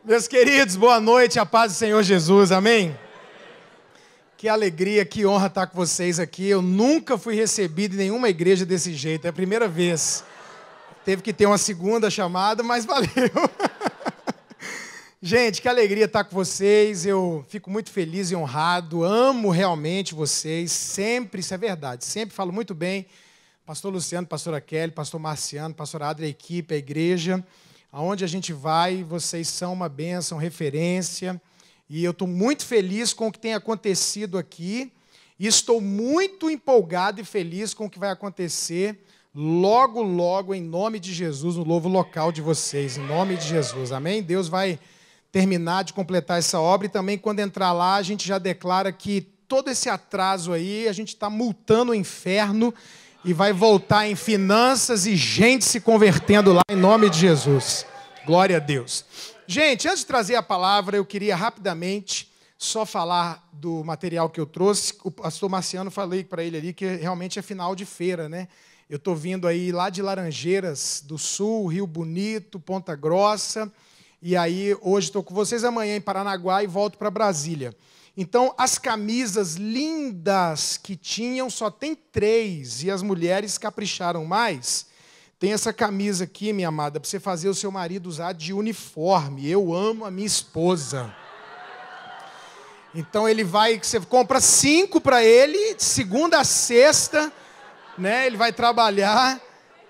Meus queridos, boa noite, a paz do Senhor Jesus, amém? Que alegria, que honra estar com vocês aqui. Eu nunca fui recebido em nenhuma igreja desse jeito, é a primeira vez. Teve que ter uma segunda chamada, mas valeu. Gente, que alegria estar com vocês. Eu fico muito feliz e honrado, amo realmente vocês, sempre, isso é verdade, sempre falo muito bem. Pastor Luciano, pastora Kelly, pastor Marciano, pastor Adri, a equipe, a igreja. Aonde a gente vai, vocês são uma bênção, referência. E eu estou muito feliz com o que tem acontecido aqui. E estou muito empolgado e feliz com o que vai acontecer logo, logo, em nome de Jesus, no novo local de vocês. Em nome de Jesus, amém? Deus vai terminar de completar essa obra. E também, quando entrar lá, a gente já declara que todo esse atraso aí, a gente está multando o inferno e vai voltar em finanças e gente se convertendo lá, em nome de Jesus. Glória a Deus. Gente, antes de trazer a palavra, eu queria rapidamente só falar do material que eu trouxe. O pastor Marciano, falei para ele ali que realmente é final de feira, né? Eu estou vindo aí lá de Laranjeiras do Sul, Rio Bonito, Ponta Grossa. E aí, hoje estou com vocês, amanhã em Paranaguá e volto para Brasília. Então, as camisas lindas que tinham, só tem 3, e as mulheres capricharam mais. Tem essa camisa aqui, minha amada, para você fazer o seu marido usar de uniforme. Eu amo a minha esposa. Então, ele vai, você compra 5 para ele, de segunda a sexta, né? Ele vai trabalhar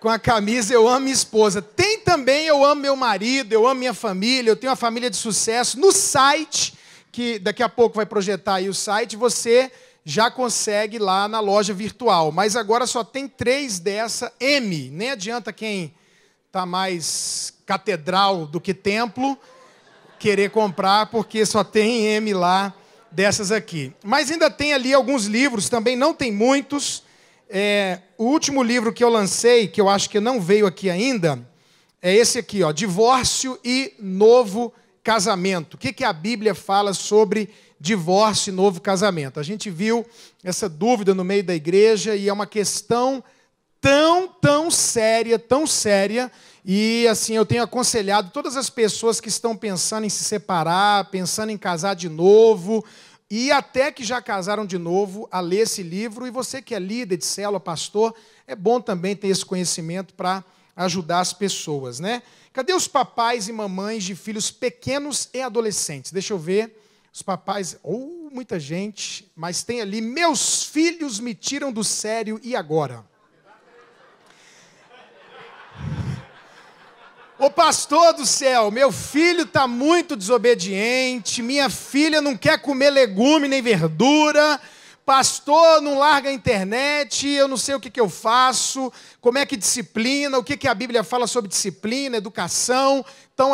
com a camisa Eu Amo Minha Esposa. Tem também Eu Amo Meu Marido, Eu Amo Minha Família, eu tenho uma família de sucesso. No site, que daqui a pouco vai projetar aí o site, você já consegue lá na loja virtual. Mas agora só tem 3 dessa M. Nem adianta quem está mais catedral do que templo querer comprar, porque só tem M lá dessas aqui. Mas ainda tem ali alguns livros, também não tem muitos. O último livro que eu lancei, que eu acho que não veio aqui ainda, é esse aqui, ó, Divórcio e Novo Casamento. O que a Bíblia fala sobre divórcio e novo casamento? A gente viu essa dúvida no meio da igreja e é uma questão tão séria, e assim, eu tenho aconselhado todas as pessoas que estão pensando em se separar, pensando em casar de novo, e até que já casaram de novo, a ler esse livro. E você que é líder de célula, pastor, é bom também ter esse conhecimento para ajudar as pessoas, né? Cadê os papais e mamães de filhos pequenos e adolescentes? Deixa eu ver. Os papais... muita gente. Mas tem ali, meus filhos me tiram do sério, e agora? Ô pastor do céu, meu filho está muito desobediente, minha filha não quer comer legume nem verdura, pastor não larga a internet, eu não sei o que eu faço, como é que disciplina, o que a Bíblia fala sobre disciplina, educação. Então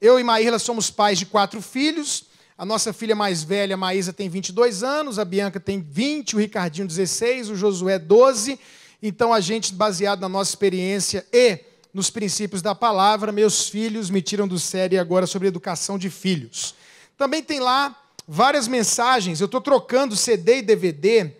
eu e Maíra somos pais de 4 filhos, a nossa filha mais velha, a Maísa, tem 22 anos, a Bianca tem 20, o Ricardinho 16, o Josué 12, então a gente, baseado na nossa experiência e nos princípios da palavra, meus filhos me tiram do sério, agora sobre educação de filhos. Também tem lá várias mensagens. Eu estou trocando CD e DVD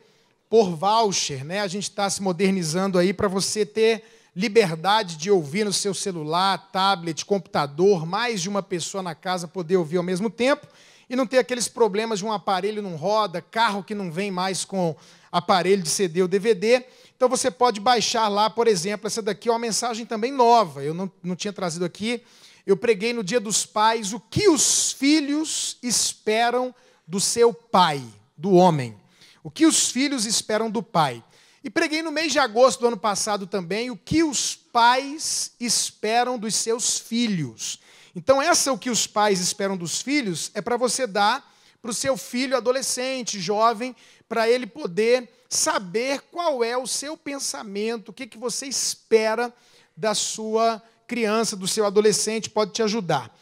por voucher, né? A gente está se modernizando aí para você ter liberdade de ouvir no seu celular, tablet, computador, mais de uma pessoa na casa poder ouvir ao mesmo tempo e não ter aqueles problemas de um aparelho não roda, carro que não vem mais com aparelho de CD ou DVD. Então você pode baixar lá, por exemplo, essa daqui é uma mensagem também nova, eu não tinha trazido aqui. Eu preguei no Dia dos Pais o que os filhos esperam do seu pai, do homem. O que os filhos esperam do pai. E preguei no mês de agosto do ano passado também o que os pais esperam dos seus filhos. Então o que os pais esperam dos filhos é para você dar para o seu filho adolescente, jovem, para ele poder saber qual é o seu pensamento, o que você espera da sua criança, do seu adolescente, pode te ajudar.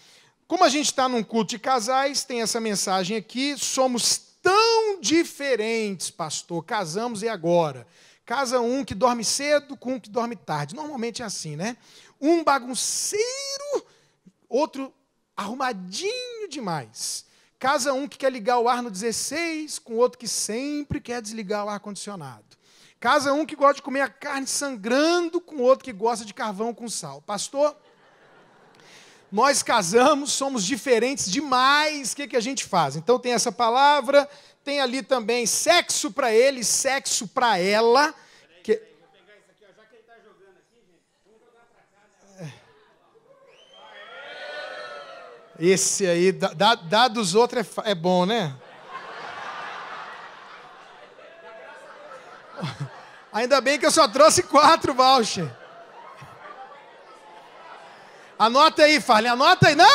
Como a gente está num culto de casais, tem essa mensagem aqui: somos tão diferentes, pastor, casamos e agora? Casa um que dorme cedo com um que dorme tarde. Normalmente é assim, né? Um bagunceiro, outro arrumadinho demais. Casa um que quer ligar o ar no 16, com outro que sempre quer desligar o ar-condicionado. Casa um que gosta de comer a carne sangrando, com outro que gosta de carvão com sal. Pastor, Nós casamos, somos diferentes demais, o que a gente faz? Então tem essa palavra, tem ali também sexo para ele, sexo para ela. Vou pegar isso aqui, já que ele está jogando aqui, gente, vamos jogar para cá. Esse aí, dar dos outros é bom, né? Ainda bem que eu só trouxe 4 vouchers. Anota aí, Farley, anota aí. Não!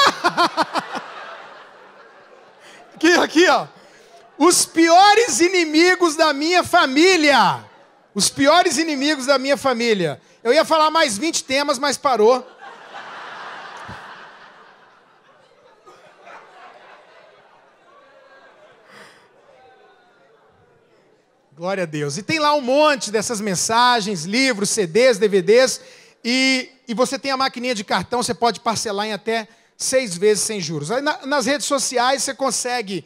Aqui, ó. Os piores inimigos da minha família. Os piores inimigos da minha família. Eu ia falar mais 20 temas, mas parou. Glória a Deus. E tem lá um monte dessas mensagens, livros, CDs, DVDs. E você tem a maquininha de cartão, você pode parcelar em até 6 vezes sem juros. Aí nas redes sociais você consegue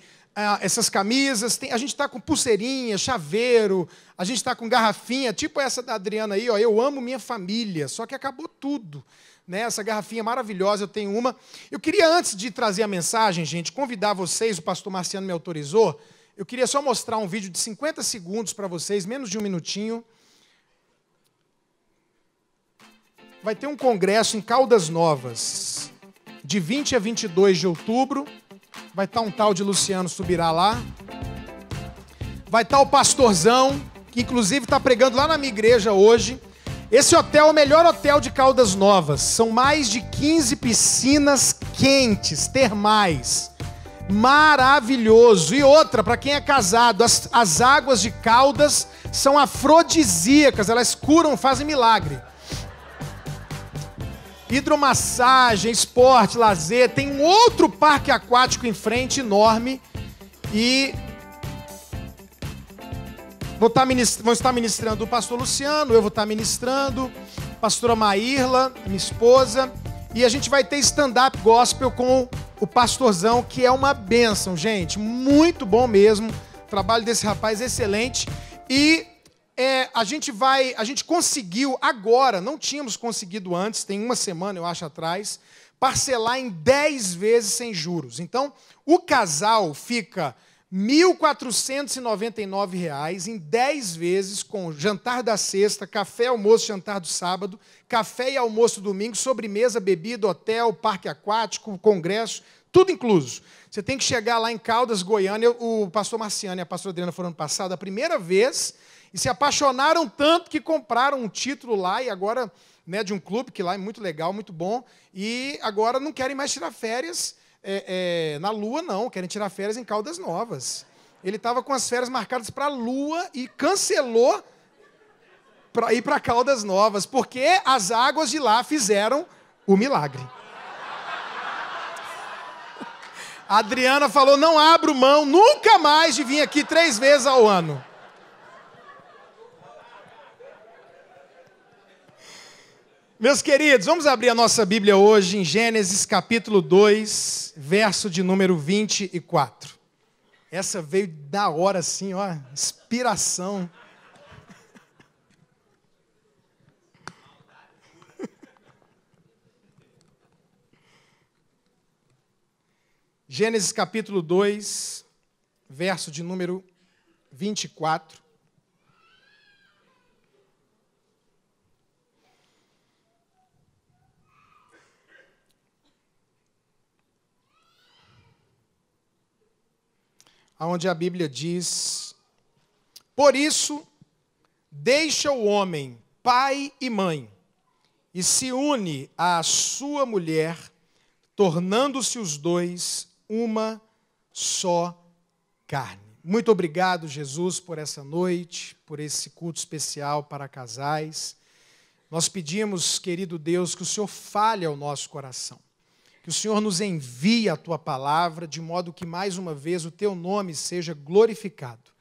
essas camisas. A gente está com pulseirinha, chaveiro, a gente está com garrafinha, tipo essa da Adriana aí, ó, eu amo minha família, só que acabou tudo. Né? Essa garrafinha maravilhosa, eu tenho uma. Eu queria, antes de trazer a mensagem, gente, convidar vocês, o pastor Marciano me autorizou, eu queria só mostrar um vídeo de 50 segundos para vocês, menos de um minutinho. Vai ter um congresso em Caldas Novas, de 20 a 22 de outubro. Vai estar um tal de Luciano Subirá lá. Vai estar o pastorzão, que inclusive está pregando lá na minha igreja hoje. Esse hotel é o melhor hotel de Caldas Novas. São mais de 15 piscinas quentes, termais. Maravilhoso. E outra, para quem é casado, as águas de Caldas são afrodisíacas, elas curam, fazem milagre. Hidromassagem, esporte, lazer, tem um outro parque aquático em frente, enorme, e vão estar ministrando o pastor Luciano, eu vou estar ministrando, a pastora Maírla, minha esposa, e a gente vai ter stand-up gospel com o pastorzão, que é uma bênção, gente, muito bom mesmo, o trabalho desse rapaz é excelente, e a gente conseguiu agora, não tínhamos conseguido antes, tem uma semana, eu acho, atrás, parcelar em 10 vezes sem juros. Então, o casal fica R$ 1.499 em 10 vezes, com jantar da sexta, café, almoço, jantar do sábado, café e almoço do domingo, sobremesa, bebida, hotel, parque aquático, congresso, tudo incluso. Você tem que chegar lá em Caldas, Goiânia. O pastor Marciano e a pastora Adriana foram ano passado, a primeira vez, e se apaixonaram tanto que compraram um título lá, e agora, né, de um clube, que lá é muito legal, muito bom, e agora não querem mais tirar férias na Lua, não, querem tirar férias em Caldas Novas. Ele estava com as férias marcadas para a Lua e cancelou para ir para Caldas Novas, porque as águas de lá fizeram o milagre. A Adriana falou, não abro mão nunca mais de vir aqui 3 vezes ao ano. Meus queridos, vamos abrir a nossa Bíblia hoje em Gênesis capítulo 2, verso de número 24. Essa veio da hora assim, ó, inspiração. Gênesis capítulo 2, verso de número 24. Onde a Bíblia diz, por isso, deixa o homem, pai e mãe, e se une à sua mulher, tornando-se os dois uma só carne. Muito obrigado, Jesus, por essa noite, por esse culto especial para casais. Nós pedimos, querido Deus, que o Senhor fale ao nosso coração. Que o Senhor nos envie a Tua palavra, de modo que, mais uma vez, o Teu nome seja glorificado.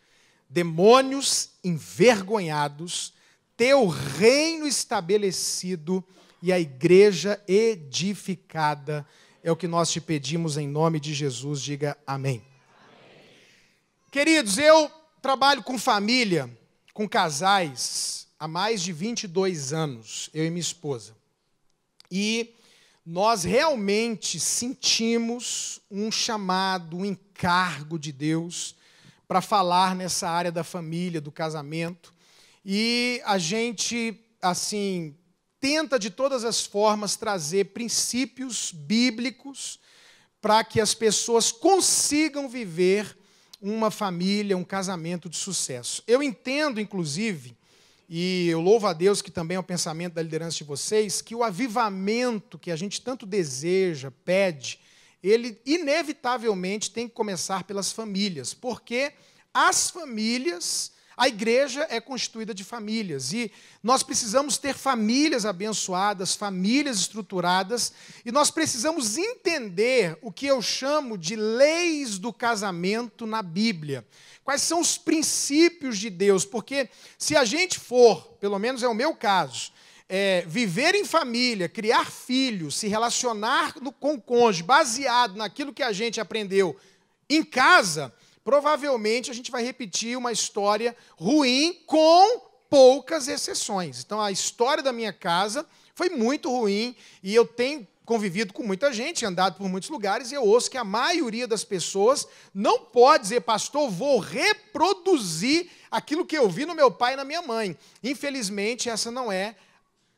Demônios envergonhados, Teu reino estabelecido e a igreja edificada. É o que nós te pedimos em nome de Jesus. Diga amém. Amém. Queridos, eu trabalho com família, com casais, há mais de 22 anos, eu e minha esposa. E nós realmente sentimos um chamado, um encargo de Deus para falar nessa área da família, do casamento. E a gente, assim, tenta de todas as formas trazer princípios bíblicos para que as pessoas consigam viver uma família, um casamento de sucesso. Eu entendo, inclusive, e eu louvo a Deus que também é o pensamento da liderança de vocês, que o avivamento que a gente tanto deseja, pede, ele inevitavelmente tem que começar pelas famílias, porque as famílias, a igreja é constituída de famílias, e nós precisamos ter famílias abençoadas, famílias estruturadas, e nós precisamos entender o que eu chamo de leis do casamento na Bíblia. Quais são os princípios de Deus? Porque se a gente for, pelo menos é o meu caso, viver em família, criar filhos, se relacionar com o cônjuge, baseado naquilo que a gente aprendeu em casa, provavelmente a gente vai repetir uma história ruim com poucas exceções. Então, a história da minha casa foi muito ruim e eu tenho convivido com muita gente, andado por muitos lugares, e eu ouço que a maioria das pessoas não pode dizer, pastor, vou reproduzir aquilo que eu vi no meu pai e na minha mãe. Infelizmente, essa não é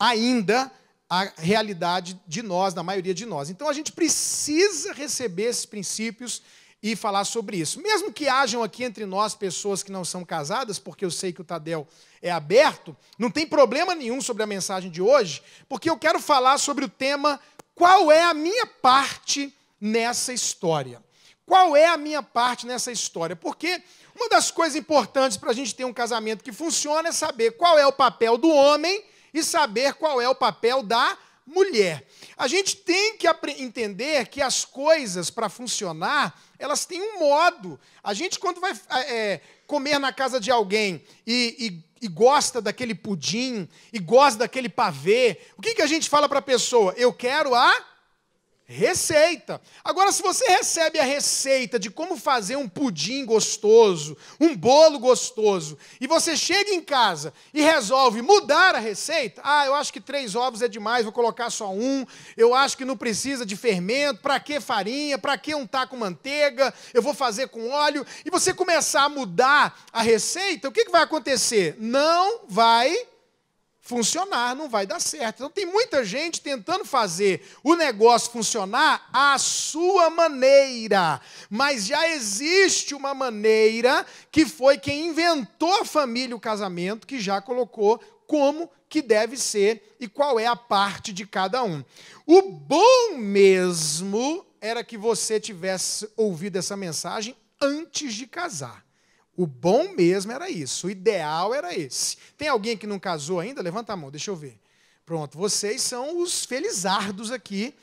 ainda a realidade de nós, da maioria de nós. Então, a gente precisa receber esses princípios e falar sobre isso. Mesmo que hajam aqui entre nós pessoas que não são casadas, porque eu sei que o Tadel é aberto, não tem problema nenhum sobre a mensagem de hoje, porque eu quero falar sobre o tema: qual é a minha parte nessa história? Qual é a minha parte nessa história? Porque uma das coisas importantes para a gente ter um casamento que funciona é saber qual é o papel do homem e saber qual é o papel da mulher. A gente tem que entender que as coisas, para funcionar, elas têm um modo. A gente, quando vai comer na casa de alguém e gosta daquele pudim, e gosta daquele pavê, o que a gente fala para a pessoa? Eu quero a receita. Agora, se você recebe a receita de como fazer um pudim gostoso, um bolo gostoso, e você chega em casa e resolve mudar a receita, eu acho que 3 ovos é demais, vou colocar só 1, eu acho que não precisa de fermento, para que farinha, para que untar com manteiga, eu vou fazer com óleo, e você começar a mudar a receita, o que vai acontecer? Não vai funcionar, não vai dar certo. Então, tem muita gente tentando fazer o negócio funcionar à sua maneira, mas já existe uma maneira que foi quem inventou a família, o casamento, que já colocou como que deve ser e qual é a parte de cada um. O bom mesmo era que você tivesse ouvido essa mensagem antes de casar. O bom mesmo era isso, o ideal era esse. Tem alguém que não casou ainda? Levanta a mão, deixa eu ver. Pronto, vocês são os felizardos aqui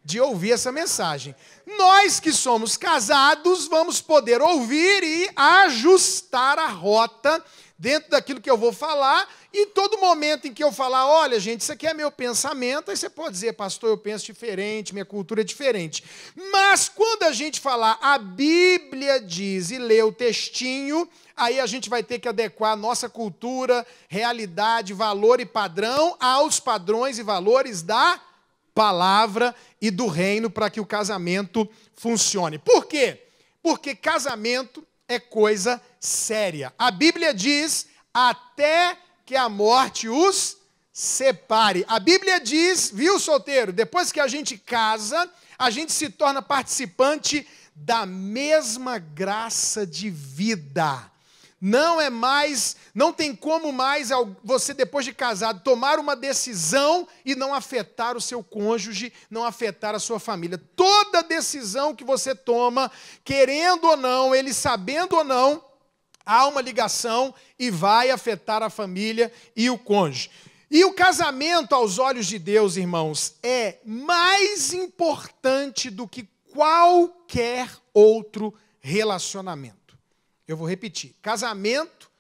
de ouvir essa mensagem. Nós que somos casados vamos poder ouvir e ajustar a rota dentro daquilo que eu vou falar, e todo momento em que eu falar, olha, gente, isso aqui é meu pensamento, aí você pode dizer, pastor, eu penso diferente, minha cultura é diferente. Mas quando a gente falar, a Bíblia diz, e lê o textinho, aí a gente vai ter que adequar a nossa cultura, realidade, valor e padrão aos padrões e valores da palavra e do reino para que o casamento funcione. Por quê? Porque casamento é coisa séria. A Bíblia diz, até que a morte os separe. A Bíblia diz, viu, solteiro, depois que a gente casa, a gente se torna participante da mesma graça de vida. Não tem como mais você, depois de casado, tomar uma decisão e não afetar o seu cônjuge, não afetar a sua família. Toda decisão que você toma, querendo ou não, ele sabendo ou não, há uma ligação e vai afetar a família e o cônjuge. E o casamento, aos olhos de Deus, irmãos, é mais importante do que qualquer outro relacionamento. Eu vou repetir. Casamento,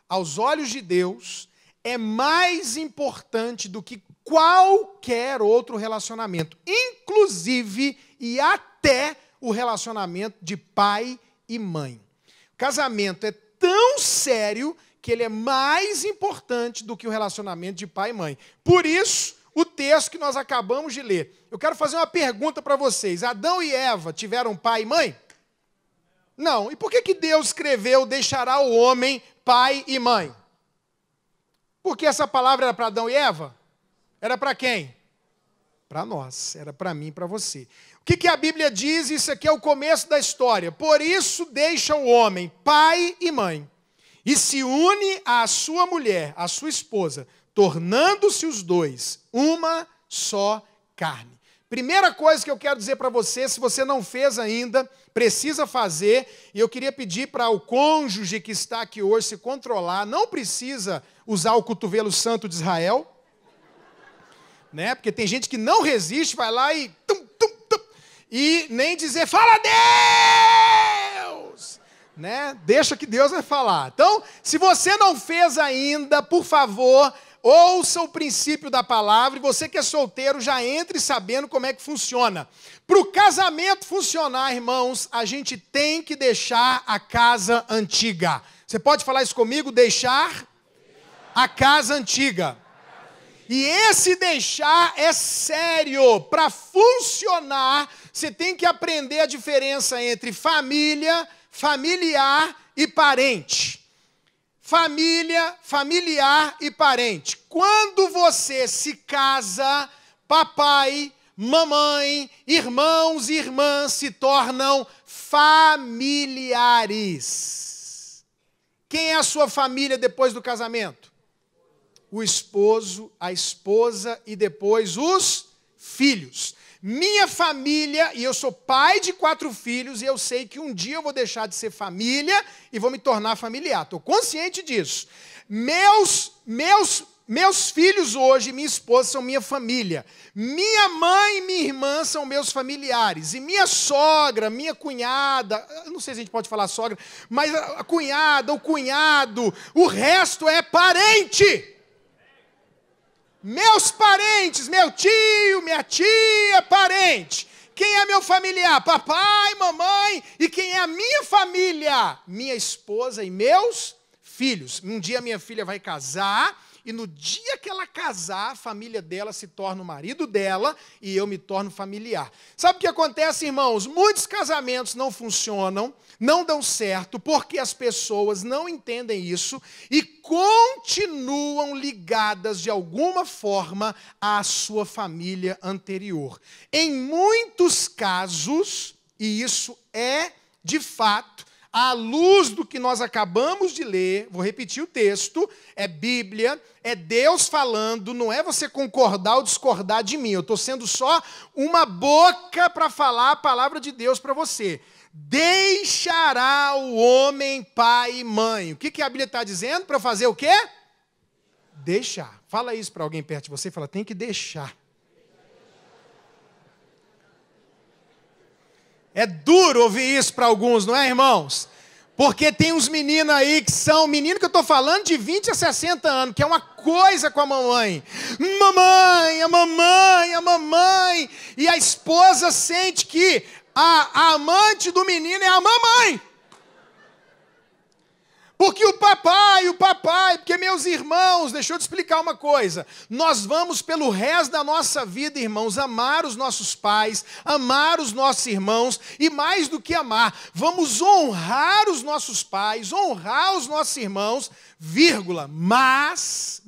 aos olhos de Deus, é mais importante do que qualquer outro relacionamento, inclusive e até o relacionamento de pai e mãe. Casamento é tão sério que ele é mais importante do que o relacionamento de pai e mãe. Por isso, o texto que nós acabamos de ler. Eu quero fazer uma pergunta para vocês. Adão e Eva tiveram pai e mãe? Não. E por que Deus escreveu, deixará o homem pai e mãe? Porque essa palavra era para Adão e Eva? Era para quem? Para nós. Era para mim e para você. O que a Bíblia diz? Isso aqui é o começo da história. Por isso deixa o homem pai e mãe, e se une à sua mulher, à sua esposa, tornando-se os dois uma só carne. Primeira coisa que eu quero dizer para você, se você não fez ainda, precisa fazer, e eu queria pedir para o cônjuge que está aqui hoje se controlar, não precisa usar o cotovelo santo de Israel, né? Porque tem gente que não resiste, vai lá e... e nem dizer, fala Deus! Né? Deixa que Deus vai falar. Então, se você não fez ainda, por favor, ouça o princípio da palavra, e você que é solteiro, já entre sabendo como é que funciona. Para o casamento funcionar, irmãos, a gente tem que deixar a casa antiga. Você pode falar isso comigo? Deixar a casa antiga. E esse deixar é sério. Para funcionar, você tem que aprender a diferença entre família, familiar e parente. Família, familiar e parente. Quando você se casa, papai, mamãe, irmãos e irmãs se tornam familiares. Quem é a sua família depois do casamento? O esposo, a esposa e depois os filhos. Minha família, e eu sou pai de 4 filhos, e eu sei que um dia eu vou deixar de ser família e vou me tornar familiar. Estou consciente disso. Meus filhos hoje, minha esposa, são minha família. Minha mãe e minha irmã são meus familiares. E minha sogra, minha cunhada, eu não sei se a gente pode falar sogra, mas a cunhada, o cunhado, o resto é parente. Meus parentes, meu tio, minha tia, parente. Quem é meu familiar? Papai, mamãe. E quem é a minha família? Minha esposa e meus filhos. Um dia minha filha vai casar, e no dia que ela casar, a família dela se torna o marido dela e eu me torno familiar. Sabe o que acontece, irmãos? Muitos casamentos não funcionam, não dão certo, porque as pessoas não entendem isso e continuam ligadas de alguma forma à sua família anterior. Em muitos casos, e isso é de fato, à luz do que nós acabamos de ler, vou repetir o texto, é Bíblia, é Deus falando, não é você concordar ou discordar de mim, eu estou sendo só uma boca para falar a palavra de Deus para você. Deixará o homem pai e mãe. O que a Bíblia está dizendo? Para fazer o quê? Deixar. Fala isso para alguém perto de você, fala, tem que deixar. É duro ouvir isso para alguns, não é, irmãos? Porque tem uns meninos aí que são, menino que eu estou falando de 20 a 60 anos, que é uma coisa com a mamãe. Mamãe, a mamãe, a mamãe. E a esposa sente que a amante do menino é a mamãe. Porque o papai, porque meus irmãos, deixa eu te explicar uma coisa, nós vamos pelo resto da nossa vida, irmãos, amar os nossos pais, amar os nossos irmãos, e mais do que amar, vamos honrar os nossos pais, honrar os nossos irmãos, vírgula, mas,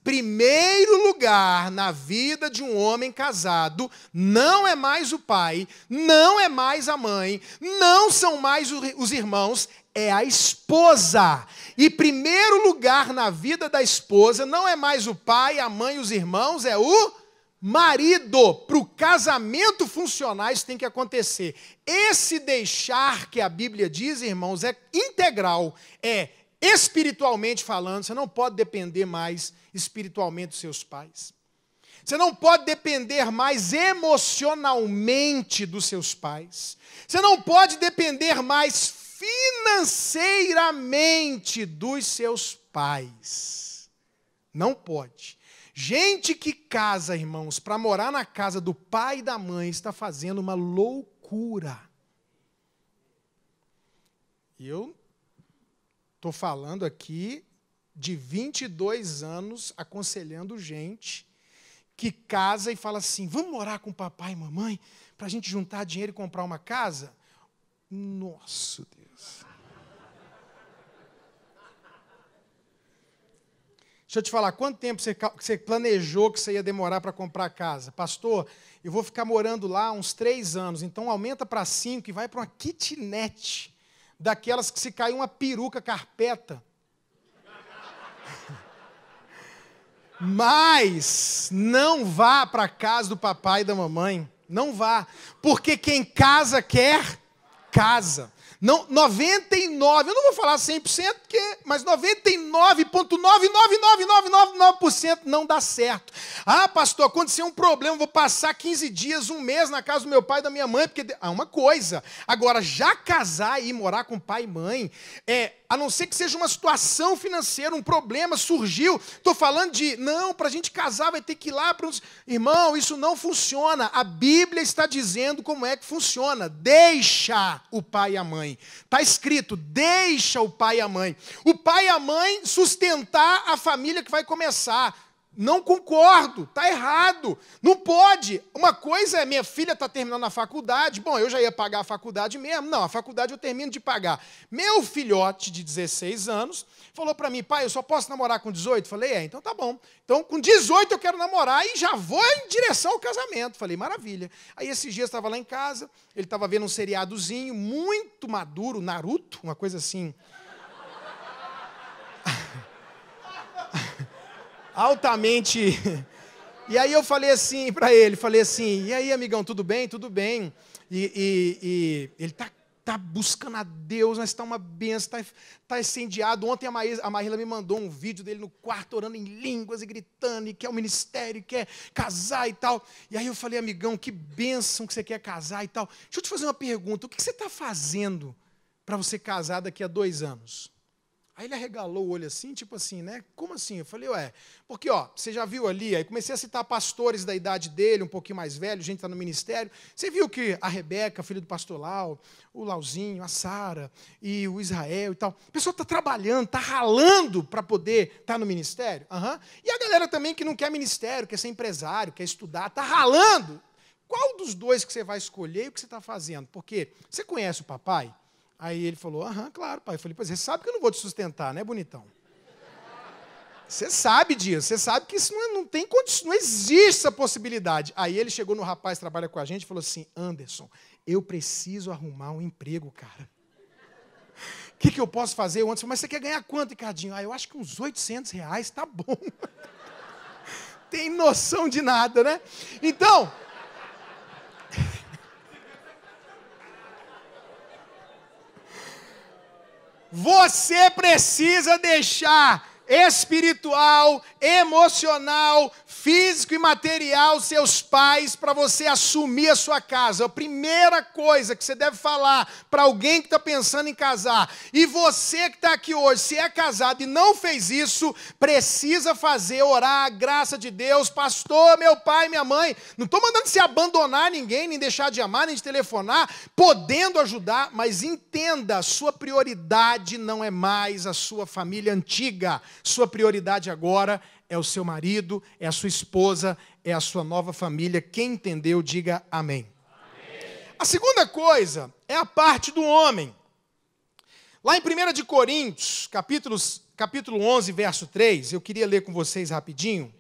primeiro lugar na vida de um homem casado não é mais o pai, não é mais a mãe, não são mais os irmãos, é a esposa. E primeiro lugar na vida da esposa não é mais o pai, a mãe e os irmãos, é o marido. Para o casamento funcionar, isso tem que acontecer. Esse deixar que a Bíblia diz, irmãos, é integral, é espiritualmente falando. Você não pode depender mais espiritualmente dos seus pais. Você não pode depender mais emocionalmente dos seus pais. Você não pode depender mais financeiramente dos seus pais. Não pode. Gente que casa, irmãos, para morar na casa do pai e da mãe, está fazendo uma loucura. E eu estou falando aqui de 22 anos aconselhando gente, que casa e fala assim, vamos morar com papai e mamãe para a gente juntar dinheiro e comprar uma casa? Nossa, Deus. Deixa eu te falar, quanto tempo você planejou que você ia demorar para comprar a casa? Pastor, eu vou ficar morando lá uns 3 anos, então aumenta para 5 e vai para uma kitnet, daquelas que se cair uma peruca carpeta. Mas não vá para a casa do papai e da mamãe. Não vá. Porque quem casa quer casa. Não, 99, eu não vou falar 100%, mas 99,99999% não dá certo. Ah, pastor, aconteceu um problema, vou passar 15 dias, um mês na casa do meu pai e da minha mãe, porque uma coisa. Agora, já casar e morar com pai e mãe, a não ser que seja uma situação financeira, um problema surgiu, estou falando de, não, para a gente casar vai ter que ir lá para uns... Irmão, isso não funciona. A Bíblia está dizendo como é que funciona. Deixa o pai e a mãe. Está escrito, deixa o pai e a mãe. O pai e a mãe sustentar a família que vai começar. Não concordo, está errado, não pode. Uma coisa é, minha filha está terminando a faculdade, bom, eu já ia pagar a faculdade mesmo, não, a faculdade eu termino de pagar. Meu filhote de 16 anos falou para mim, pai, eu só posso namorar com 18? Falei, então tá bom. Então com 18 eu quero namorar e já vou em direção ao casamento. Falei, maravilha. Aí esses dias estava lá em casa, ele estava vendo um seriadozinho muito maduro, Naruto, uma coisa assim... altamente. E aí eu falei assim para ele, e aí, amigão, tudo bem? Tudo bem. E ele tá buscando a Deus, mas está uma benção, está incendiado. Ontem a Marília me mandou um vídeo dele no quarto, orando em línguas e gritando, e quer o ministério, quer casar e tal. E aí eu falei, amigão, que bênção que você quer casar e tal. Deixa eu te fazer uma pergunta, o que você está fazendo para você casar daqui a 2 anos? Aí ele arregalou o olho assim, tipo assim, né? Como assim? Eu falei, porque, você já viu ali, aí comecei a citar pastores da idade dele, um pouquinho mais velho, gente que está no ministério. Você viu que a Rebeca, filha do pastor Lau, o Lauzinho, a Sara e o Israel e tal, a pessoa está trabalhando, está ralando para poder estar no ministério. E a galera também que não quer ministério, quer ser empresário, quer estudar, está ralando. Qual dos dois que você vai escolher e o que você está fazendo? Porque você conhece o papai? Aí ele falou, claro, pai. Eu falei, pois você sabe que eu não vou te sustentar, né, bonitão? Você sabe disso, você sabe que isso não tem condição, não existe essa possibilidade. Aí ele chegou no rapaz que trabalha com a gente e falou assim, Anderson, eu preciso arrumar um emprego, cara. O que eu posso fazer? O Anderson falou, mas você quer ganhar quanto, Ricardinho? Eu acho que uns R$800, tá bom. Tem noção de nada, né? Então... você precisa deixar espiritual, emocional, físico e material seus pais para você assumir a sua casa. A primeira coisa que você deve falar para alguém que está pensando em casar, e você que está aqui hoje, se é casado e não fez isso, precisa fazer, orar a graça de Deus. Pastor, meu pai, minha mãe, não estou mandando você abandonar ninguém, nem deixar de amar, nem de telefonar, podendo ajudar, mas entenda, a sua prioridade não é mais a sua família antiga. Sua prioridade agora é o seu marido, é a sua esposa, é a sua nova família. Quem entendeu, diga amém. Amém. A segunda coisa é a parte do homem. Lá em 1 de Coríntios, capítulo 11, verso 3, eu queria ler com vocês rapidinho,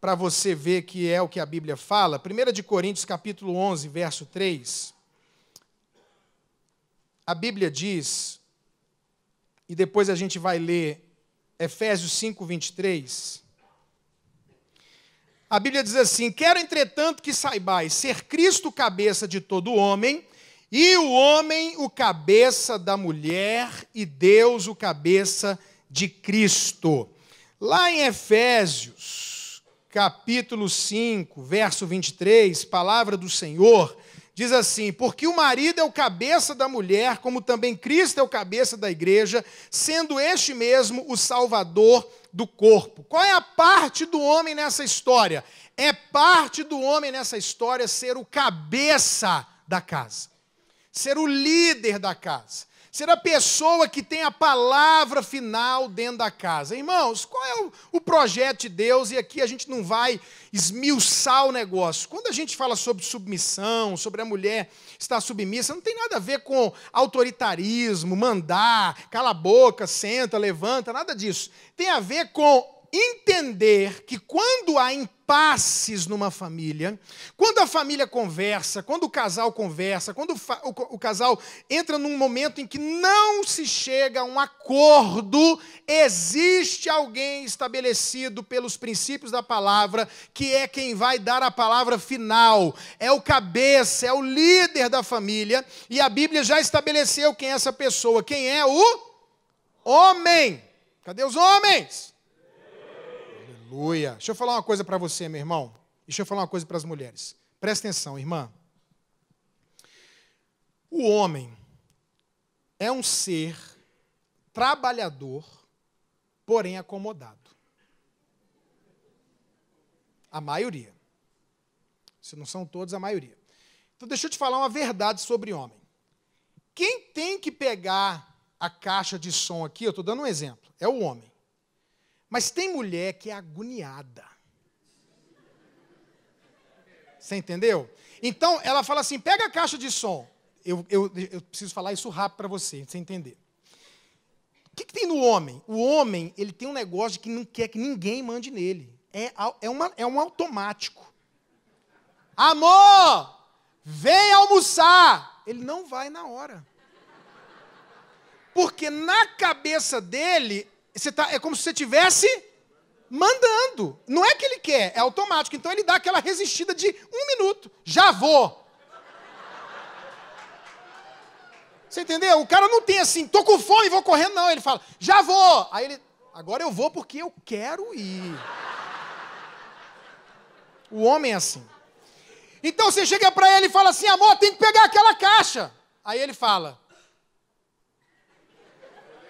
para você ver que é o que a Bíblia fala. 1 de Coríntios, capítulo 11, verso 3, a Bíblia diz, e depois a gente vai ler Efésios 5, 23. A Bíblia diz assim, quero, entretanto, que saibais ser Cristo o cabeça de todo homem, e o homem o cabeça da mulher, e Deus o cabeça de Cristo. Lá em Efésios, capítulo 5, verso 23, palavra do Senhor, diz assim, porque o marido é o cabeça da mulher, como também Cristo é o cabeça da igreja, sendo este mesmo o salvador do corpo. Qual é a parte do homem nessa história? É parte do homem nessa história ser o cabeça da casa, ser o líder da casa, ser a pessoa que tem a palavra final dentro da casa. Irmãos, qual é o projeto de Deus? E aqui a gente não vai esmiuçar o negócio. Quando a gente fala sobre submissão, sobre a mulher estar submissa, não tem nada a ver com autoritarismo, mandar, cala a boca, senta, levanta, nada disso. Tem a ver com entender que quando há impasses numa família, quando a família conversa, quando o casal conversa, quando o casal entra num momento em que não se chega a um acordo, existe alguém estabelecido pelos princípios da palavra, que é quem vai dar a palavra final, é o cabeça, é o líder da família, e a Bíblia já estabeleceu quem é essa pessoa, quem é o homem. Cadê os homens? Aleluia. Deixa eu falar uma coisa para você, meu irmão. Deixa eu falar uma coisa para as mulheres. Presta atenção, irmã. O homem é um ser trabalhador, porém acomodado. A maioria. Se não são todos, a maioria. Então, deixa eu te falar uma verdade sobre homem. Quem tem que pegar a caixa de som aqui, eu estou dando um exemplo, é o homem. Mas tem mulher que é agoniada. Você entendeu? Então, ela fala assim, pega a caixa de som. Eu preciso falar isso rápido para você entender. O que tem no homem? O homem, ele tem um negócio que não quer que ninguém mande nele. É um automático. Amor, vem almoçar. Ele não vai na hora. Porque na cabeça dele, é como se você estivesse mandando. Não é que ele quer, é automático. Então ele dá aquela resistida de 1 minuto. Já vou. Você entendeu? O cara não tem assim, tô com fome, vou correndo. Não, ele fala, já vou. Aí ele, agora eu vou porque eu quero ir. O homem é assim. Então você chega para ele e fala assim, amor, tem que pegar aquela caixa. Aí ele fala,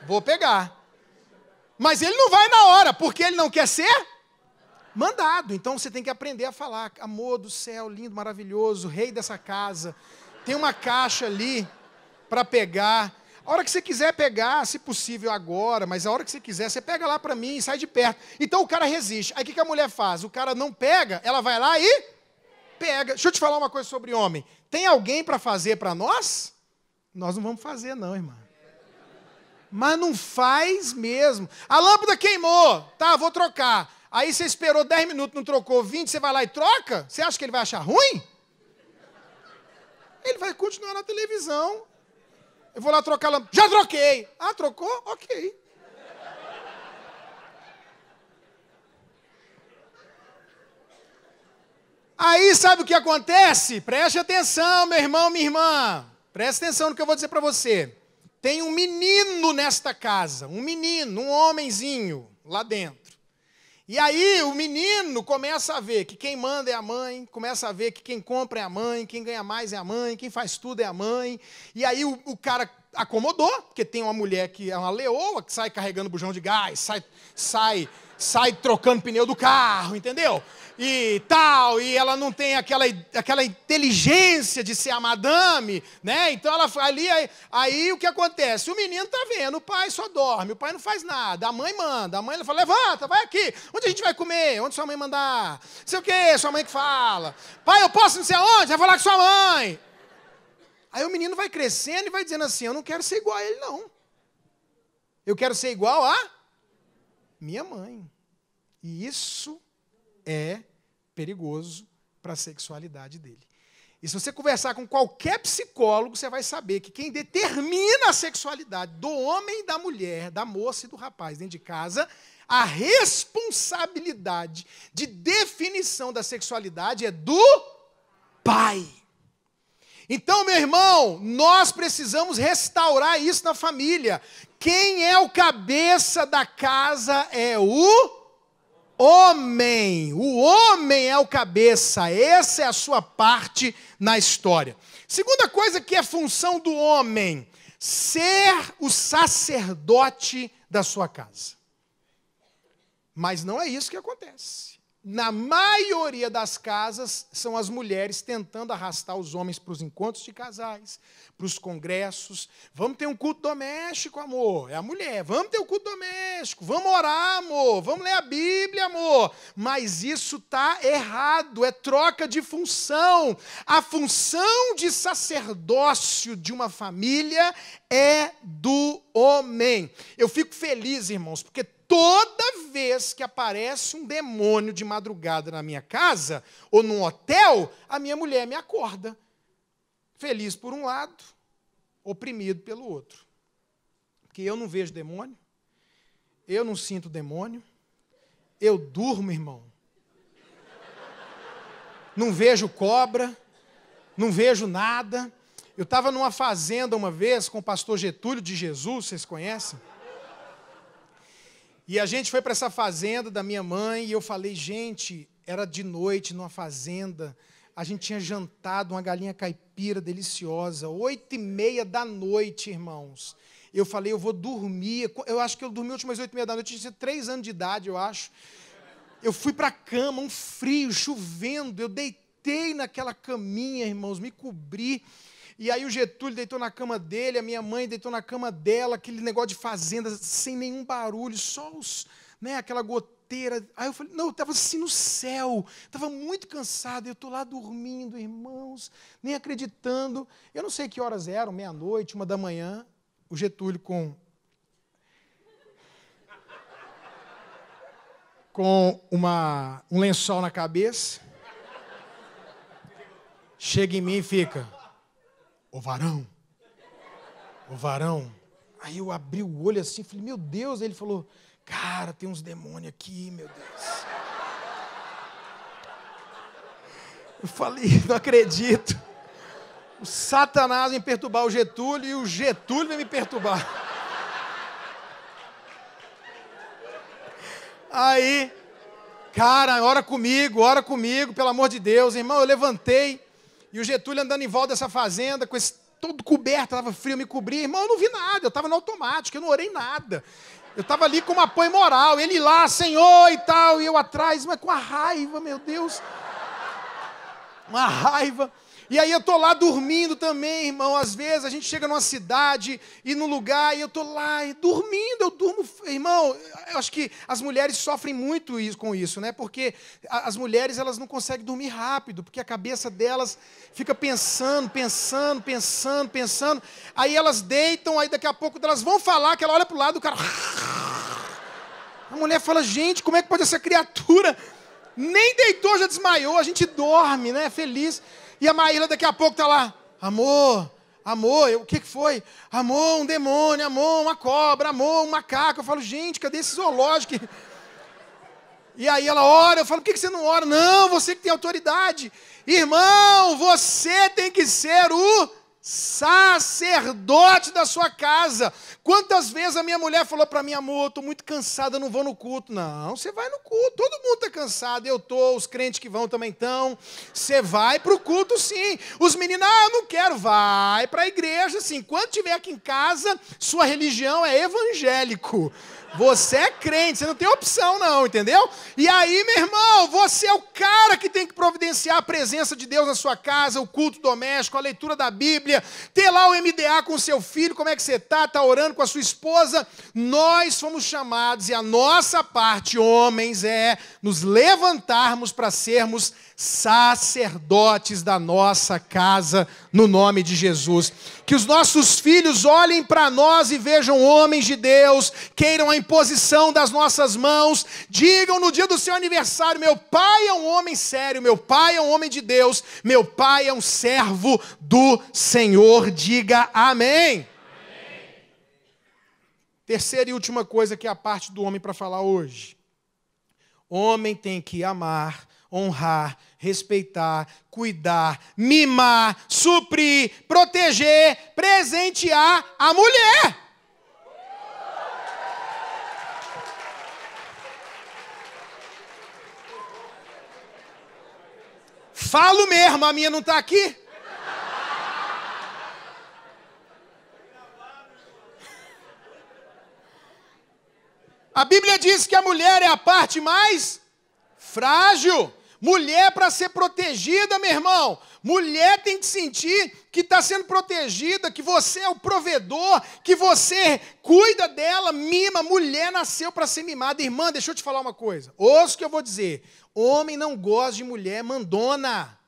vou pegar. Mas ele não vai na hora, porque ele não quer ser mandado. Então você tem que aprender a falar, amor do céu, lindo, maravilhoso, rei dessa casa, tem uma caixa ali para pegar. A hora que você quiser pegar, se possível agora, mas a hora que você quiser, você pega lá para mim e sai de perto. Então o cara resiste. Aí o que a mulher faz? O cara não pega, ela vai lá e pega. Deixa eu te falar uma coisa sobre homem. Tem alguém para fazer para nós? Nós não vamos fazer não, irmã. Mas não faz mesmo. A lâmpada queimou. Tá, vou trocar. Aí você esperou 10 minutos, não trocou 20, você vai lá e troca? Você acha que ele vai achar ruim? Ele vai continuar na televisão. Eu vou lá trocar a lâmpada. Já troquei. Ah, trocou? Ok. Aí sabe o que acontece? Preste atenção, meu irmão, minha irmã. Preste atenção no que eu vou dizer para você. Tem um menino nesta casa, um menino, um homenzinho lá dentro. E aí o menino começa a ver que quem manda é a mãe, começa a ver que quem compra é a mãe, quem ganha mais é a mãe, quem faz tudo é a mãe. E aí o cara acomodou, porque tem uma mulher que é uma leoa, que sai carregando bujão de gás, sai trocando pneu do carro, entendeu? E tal, e ela não tem aquela inteligência de ser a madame, né? Então ela ali, aí o que acontece? O menino tá vendo, o pai só dorme, o pai não faz nada, a mãe manda, a mãe fala, levanta, vai aqui, onde a gente vai comer? Onde sua mãe mandar? Não sei o quê, sua mãe que fala. Pai, eu posso não sei aonde? Vai falar com sua mãe. Aí o menino vai crescendo e vai dizendo assim, eu não quero ser igual a ele não. Eu quero ser igual a minha mãe. E isso é perigoso para a sexualidade dele. E se você conversar com qualquer psicólogo, você vai saber que quem determina a sexualidade do homem e da mulher, da moça e do rapaz dentro de casa, a responsabilidade de definição da sexualidade é do pai. Então, meu irmão, nós precisamos restaurar isso na família. Quem é o cabeça da casa é o homem. O homem é o cabeça. Essa é a sua parte na história. Segunda coisa que é função do homem, ser o sacerdote da sua casa. Mas não é isso que acontece. na maioria das casas, são as mulheres tentando arrastar os homens para os encontros de casais, para os congressos. Vamos ter um culto doméstico, amor. É a mulher. Vamos ter um culto doméstico. Vamos orar, amor. Vamos ler a Bíblia, amor. Mas isso está errado. É troca de função. A função de sacerdócio de uma família é do homem. Eu fico feliz, irmãos, porque toda vez que aparece um demônio de madrugada na minha casa ou num hotel, a minha mulher me acorda. Feliz por um lado, oprimido pelo outro. Porque eu não vejo demônio, eu não sinto demônio, eu durmo, irmão. Não vejo cobra, não vejo nada. Eu estava numa fazenda uma vez com o pastor Getúlio de Jesus, vocês conhecem? E a gente foi para essa fazenda da minha mãe e eu falei, gente, era de noite numa fazenda, a gente tinha jantado uma galinha caipira deliciosa, 8h30 da noite, irmãos. Eu falei, eu vou dormir, eu acho que eu dormi últimas 8h30 da noite, eu tinha 3 anos de idade, eu acho. Eu fui para a cama, um frio, chovendo, eu deitei naquela caminha, irmãos, me cobri. E aí o Getúlio deitou na cama dele, a minha mãe deitou na cama dela, aquele negócio de fazenda, sem nenhum barulho, só aquela goteira. Aí eu falei, não, eu estava assim no céu, estava muito cansado, eu estou lá dormindo, irmãos, nem acreditando. Eu não sei que horas eram, meia-noite, 1h, o Getúlio com um lençol na cabeça, chega em mim e fica... Ô varão. Aí eu abri o olho assim, falei, meu Deus. Aí ele falou, cara, tem uns demônios aqui, meu Deus. Eu falei, não acredito. O Satanás vem perturbar o Getúlio e o Getúlio vem me perturbar. Aí, cara, ora comigo, pelo amor de Deus. Irmão, eu levantei. E o Getúlio andando em volta dessa fazenda, com esse todo coberto, estava frio, eu me cobri. Irmão, eu não vi nada, eu estava no automático, eu não orei nada. Eu estava ali com um apoio moral, ele lá, Senhor e tal, e eu atrás, mas com uma raiva, meu Deus. Uma raiva. E aí eu estou lá dormindo também, irmão. Às vezes a gente chega numa cidade e num lugar e eu estou lá dormindo, eu durmo. Irmão, eu acho que as mulheres sofrem muito com isso, né? Porque as mulheres elas não conseguem dormir rápido, porque a cabeça delas fica pensando. Aí elas deitam, aí daqui a pouco elas vão falar, que ela olha para o lado, o cara... A mulher fala, gente, como é que pode essa criatura? Nem deitou, já desmaiou, a gente dorme, né? Feliz. E a Maíla daqui a pouco está lá, amor, o que foi? Amor, um demônio, amor, uma cobra, amor, um macaco. Eu falo, gente, cadê esse zoológico? E aí ela ora, eu falo, por que você não ora? Não, você que tem autoridade. Irmão, você tem que ser o sacerdote da sua casa. Quantas vezes a minha mulher falou para mim, amor, estou muito cansada, eu não vou no culto. Não, você vai no culto, todo mundo está cansado, eu estou, os crentes que vão também estão. Você vai para o culto sim. Os meninos, eu não quero, vai para a igreja sim. Quando estiver aqui em casa, sua religião é evangélico. Você é crente, você não tem opção não, entendeu? E aí, meu irmão, você é o cara que tem que providenciar a presença de Deus na sua casa, o culto doméstico, a leitura da Bíblia, ter lá o MDA com o seu filho, como é que você está orando com a sua esposa. Nós fomos chamados, e a nossa parte, homens, é nos levantarmos para sermos sacerdotes da nossa casa, no nome de Jesus. Que os nossos filhos olhem para nós e vejam homens de Deus, queiram a imposição das nossas mãos, digam no dia do seu aniversário, meu pai é um homem sério, meu pai é um homem de Deus, meu pai é um servo do Senhor, diga amém. Terceira e última coisa que é a parte do homem para falar hoje. Homem tem que amar, honrar, respeitar, cuidar, mimar, suprir, proteger, presentear a mulher. Falo mesmo, a minha não está aqui? A Bíblia diz que a mulher é a parte mais frágil. Mulher para ser protegida, meu irmão. Mulher tem que sentir que está sendo protegida, que você é o provedor, que você cuida dela, mima. Mulher nasceu para ser mimada. Irmã, deixa eu te falar uma coisa. Ouça o que eu vou dizer. Homem não gosta de mulher mandona.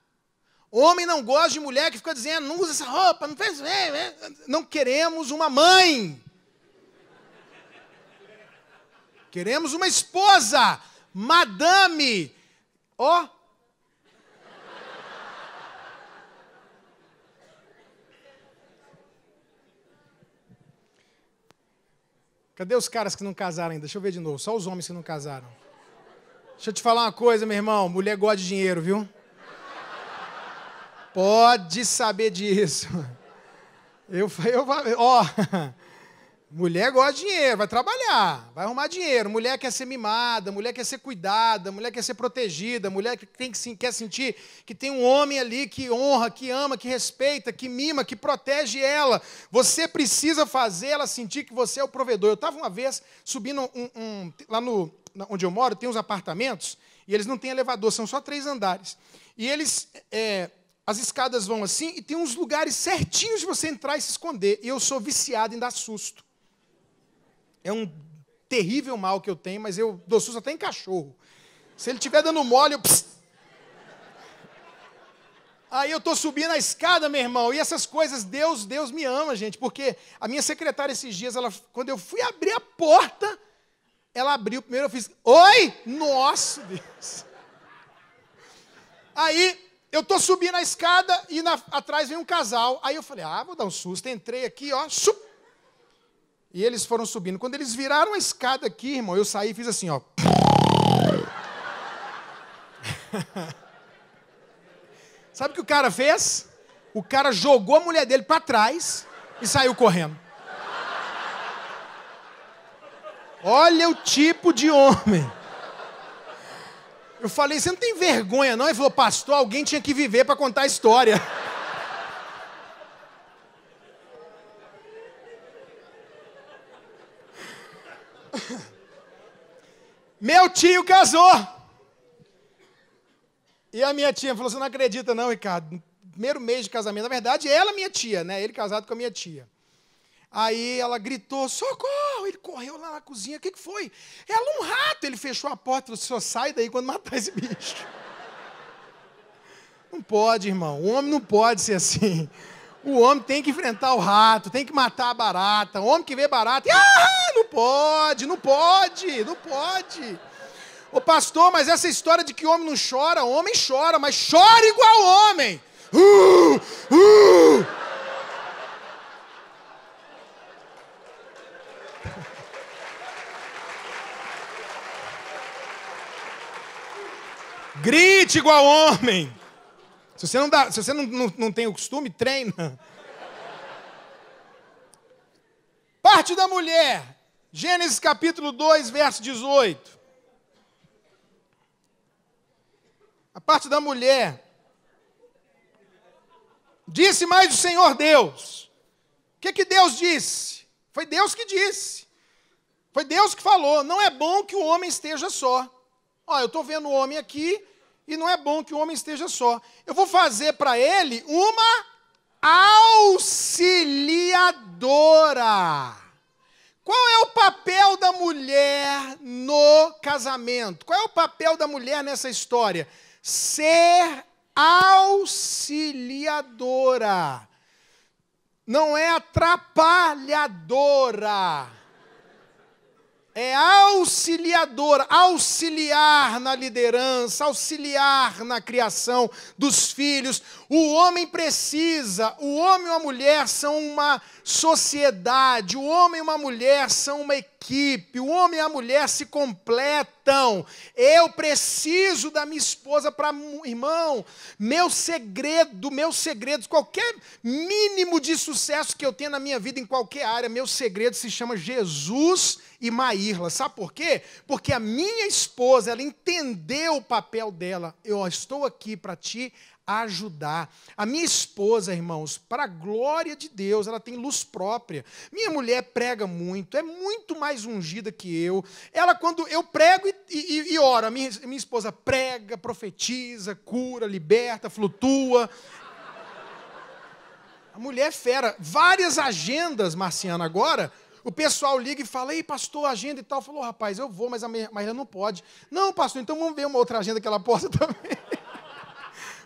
Homem não gosta de mulher que fica dizendo, não usa essa roupa, não faz... Não queremos uma mãe. Queremos uma esposa, madame. Ó. Cadê os caras que não casaram ainda? Deixa eu ver de novo. Só os homens que não casaram. Deixa eu te falar uma coisa, meu irmão. Mulher gosta de dinheiro, viu? Pode saber disso. Ó. Mulher gosta de dinheiro, vai trabalhar, vai arrumar dinheiro. Mulher quer ser mimada, mulher quer ser cuidada, mulher quer ser protegida, mulher quer sentir que tem um homem ali que honra, que ama, que respeita, que mima, que protege ela. Você precisa fazer ela sentir que você é o provedor. Eu estava uma vez subindo lá onde eu moro, tem uns apartamentos, e eles não têm elevador, são só 3 andares. E eles... as escadas vão assim, e tem uns lugares certinhos de você entrar e se esconder. E eu sou viciado em dar susto. É um terrível mal que eu tenho, mas eu dou susto até em cachorro. Se ele estiver dando mole, eu... Aí eu estou subindo a escada, meu irmão, e essas coisas, Deus me ama, gente, porque a minha secretária esses dias, quando eu fui abrir a porta, ela abriu, primeiro eu fiz, oi! Nossa, Deus! Aí... eu estou subindo a escada e atrás vem um casal. Aí eu falei, vou dar um susto. Entrei aqui, ó. E eles foram subindo. Quando eles viraram a escada aqui, irmão, eu saí e fiz assim, ó. Sabe o que o cara fez? O cara jogou a mulher dele para trás e saiu correndo. Olha o tipo de homem. Eu falei, você não tem vergonha, não? Ele falou, pastor, alguém tinha que viver para contar a história. Meu tio casou. E a minha tia falou, você não acredita não, Ricardo? No primeiro mês de casamento, na verdade, ela é minha tia, né? Ele casado com a minha tia. Aí ela gritou, socorro! Ele correu lá na cozinha, o que foi? Ela, um rato! Ele fechou a porta, falou, só sai daí quando matar esse bicho. Não pode, irmão, o homem não pode ser assim. O homem tem que enfrentar o rato, tem que matar a barata. O homem que vê barata, não pode, não pode, não pode. Ô pastor, mas essa história de que homem não chora, homem chora, mas chora igual homem. Grite igual homem. Se você não tem o costume, treina. Parte da mulher. Gênesis capítulo 2, verso 18. A parte da mulher. Disse mais o Senhor Deus. O que Deus disse? Foi Deus que disse. Foi Deus que falou. Não é bom que o homem esteja só. Eu estou vendo o homem aqui e não é bom que o homem esteja só. Eu vou fazer para ele uma auxiliadora. Qual é o papel da mulher no casamento? Qual é o papel da mulher nessa história? Ser auxiliadora. Não é atrapalhadora. É auxiliadora, auxiliar na liderança, auxiliar na criação dos filhos. O homem precisa, o homem e a mulher são uma sociedade, o homem e uma mulher são uma equipe, o homem e a mulher se completam. Eu preciso da minha esposa para... Irmão, meu segredo, qualquer mínimo de sucesso que eu tenha na minha vida, em qualquer área, meu segredo se chama Jesus e Maírla. Sabe por quê? Porque a minha esposa, ela entendeu o papel dela. Eu estou aqui para te ajudar. A minha esposa, irmãos, para a glória de Deus, ela tem luz própria. Minha mulher prega muito, é muito mais ungida que eu. Ela, quando eu prego e oro, a minha esposa prega, profetiza, cura, liberta, flutua. A mulher é fera. Várias agendas, Marciana, agora, o pessoal liga e fala, ei, pastor, agenda e tal. Falou, rapaz, eu vou, mas ela não pode. Não, pastor, então vamos ver uma outra agenda que ela possa também.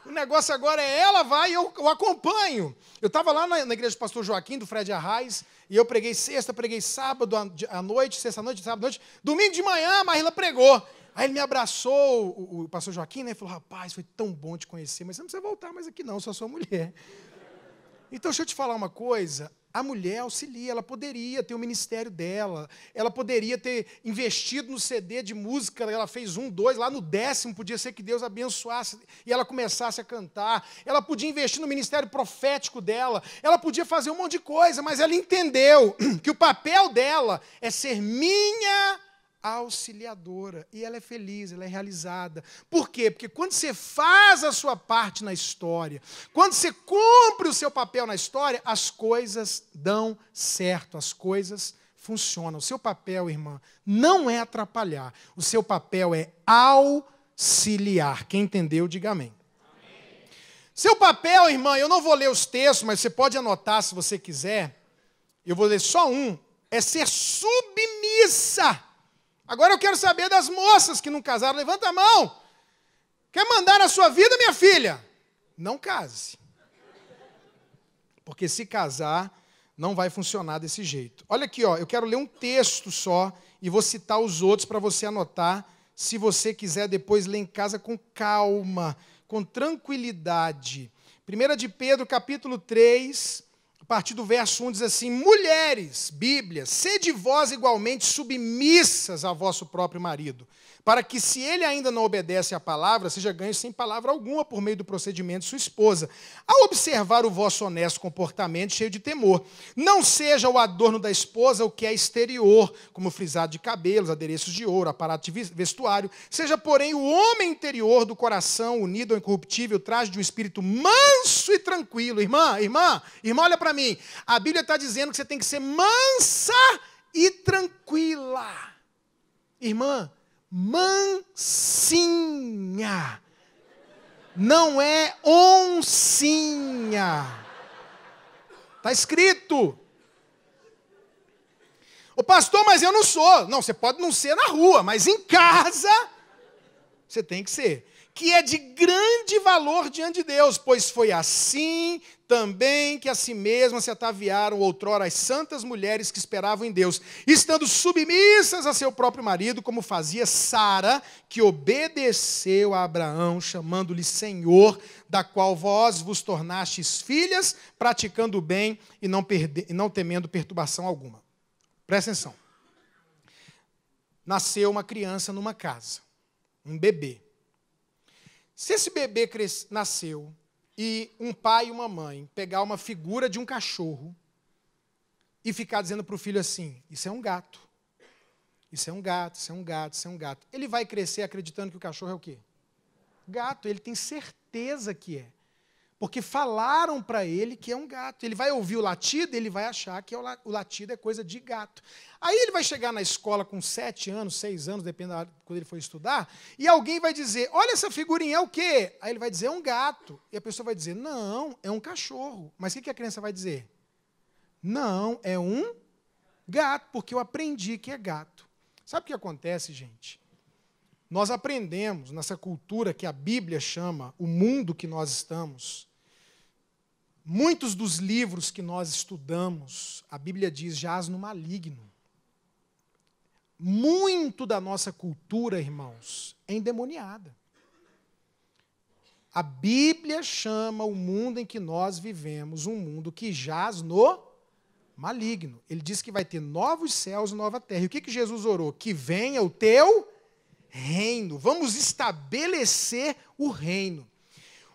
O negócio agora é ela vai e eu acompanho. Eu estava lá na igreja do pastor Joaquim, do Fred Arraes, e eu preguei sexta, preguei sábado à noite, sexta à noite, sábado à noite. Domingo de manhã, a Marila pregou. Aí ele me abraçou, o pastor Joaquim, né, e falou, rapaz, foi tão bom te conhecer, mas você não precisa voltar mais aqui não, eu sou sua mulher. Então, deixa eu te falar uma coisa, a mulher auxilia, ela poderia ter o ministério dela, ela poderia ter investido no CD de música, ela fez 1, 2, lá no 10º, podia ser que Deus abençoasse e ela começasse a cantar, ela podia investir no ministério profético dela, ela podia fazer um monte de coisa, mas ela entendeu que o papel dela é ser minha auxiliadora, e ela é feliz, ela é realizada. Por quê? Porque quando você faz a sua parte na história, quando você cumpre o seu papel na história, as coisas dão certo, as coisas funcionam. O seu papel, irmã, não é atrapalhar, o seu papel é auxiliar. Quem entendeu, diga amém. Amém. Seu papel, irmã, eu não vou ler os textos, mas você pode anotar se você quiser, eu vou ler só um, é ser submissa. Agora eu quero saber das moças que não casaram. Levanta a mão. Quer mandar na sua vida, minha filha? Não case. Porque se casar, não vai funcionar desse jeito. Olha aqui, ó, eu quero ler um texto só e vou citar os outros para você anotar. Se você quiser depois ler em casa com calma, com tranquilidade. 1 de Pedro, capítulo 3... a partir do verso 1 diz assim, mulheres, Bíblia, sede vós igualmente submissas a vosso próprio marido, para que se ele ainda não obedece à palavra, seja ganho sem palavra alguma por meio do procedimento de sua esposa, ao observar o vosso honesto comportamento cheio de temor. Não seja o adorno da esposa o que é exterior, como frisado de cabelos, adereços de ouro, aparato de vestuário, seja, porém, o homem interior do coração, unido ao incorruptível, traje de um espírito manso e tranquilo. Irmã, olha para mim. A Bíblia está dizendo que você tem que ser mansa e tranquila. Irmã, mansinha. Não é oncinha. Está escrito. Ô pastor, mas eu não sou. Não, você pode não ser na rua, mas em casa você tem que ser. Que é de grande valor diante de Deus, pois foi assim também que a si mesmas se ataviaram outrora as santas mulheres que esperavam em Deus, estando submissas a seu próprio marido, como fazia Sara, que obedeceu a Abraão, chamando-lhe Senhor, da qual vós vos tornastes filhas, praticando o bem e não temendo perturbação alguma. Presta atenção. Nasceu uma criança numa casa, um bebê. Se esse bebê nasceu e um pai e uma mãe pegar uma figura de um cachorro e ficar dizendo para o filho assim, isso é um gato, isso é um gato, isso é um gato, isso é um gato. Ele vai crescer acreditando que o cachorro é o quê? Gato, ele tem certeza que é. Porque falaram para ele que é um gato. Ele vai ouvir o latido, ele vai achar que o latido é coisa de gato. Aí ele vai chegar na escola com 7 anos, 6 anos, dependendo da quando ele for estudar, e alguém vai dizer, olha essa figurinha, é o quê? Aí ele vai dizer, é um gato. E a pessoa vai dizer, não, é um cachorro. Mas o que a criança vai dizer? Não, é um gato, porque eu aprendi que é gato. Sabe o que acontece, gente? Nós aprendemos nessa cultura que a Bíblia chama, o mundo que nós estamos. Muitos dos livros que nós estudamos, a Bíblia diz, jaz no maligno. Muito da nossa cultura, irmãos, é endemoniada. A Bíblia chama o mundo em que nós vivemos um mundo que jaz no maligno. Ele diz que vai ter novos céus e nova terra. E o que Jesus orou? Que venha o teu reino. Vamos estabelecer o reino.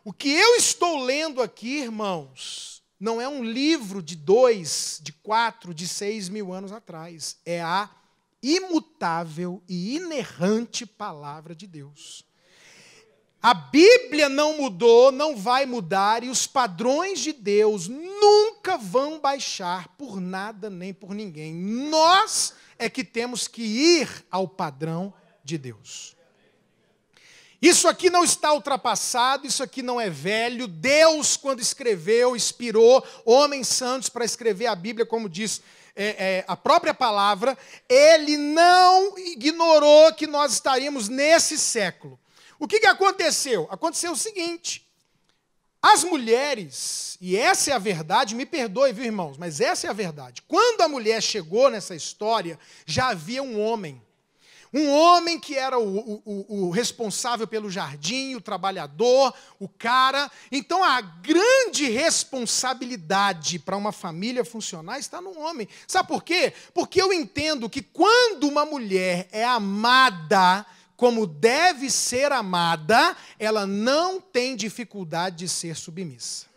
O que eu estou lendo aqui, irmãos, não é um livro de 2, de 4, de 6 mil anos atrás. É a imutável e inerrante palavra de Deus. A Bíblia não mudou, não vai mudar, e os padrões de Deus nunca vão baixar por nada nem por ninguém. Nós é que temos que ir ao padrão de Deus. Isso aqui não está ultrapassado, isso aqui não é velho. Deus, quando escreveu, inspirou homens santos para escrever a Bíblia, como diz a própria palavra, Ele não ignorou que nós estaríamos nesse século. O que aconteceu? Aconteceu o seguinte: as mulheres, e essa é a verdade, me perdoe, viu, irmãos, mas essa é a verdade. Quando a mulher chegou nessa história, já havia um homem que era o responsável pelo jardim, o trabalhador, o cara. Então, a grande responsabilidade para uma família funcionar está no homem. Sabe por quê? Porque eu entendo que quando uma mulher é amada como deve ser amada, ela não tem dificuldade de ser submissa.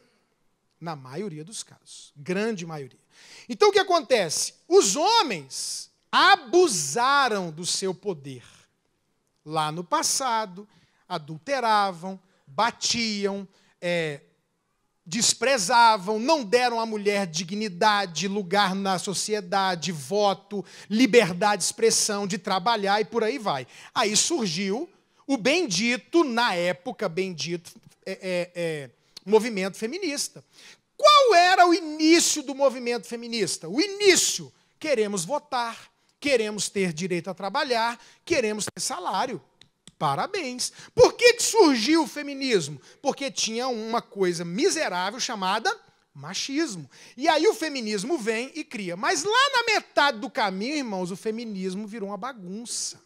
Na maioria dos casos. Grande maioria. Então, o que acontece? Os homens abusaram do seu poder. Lá no passado, adulteravam, batiam, desprezavam, não deram à mulher dignidade, lugar na sociedade, voto, liberdade de expressão, de trabalhar e por aí vai. Aí surgiu o bendito, na época, movimento feminista. Qual era o início do movimento feminista? O início: queremos votar, queremos ter direito a trabalhar, queremos ter salário. Parabéns. Por que surgiu o feminismo? Porque tinha uma coisa miserável chamada machismo. E aí o feminismo vem e cria. Mas lá na metade do caminho, irmãos, o feminismo virou uma bagunça.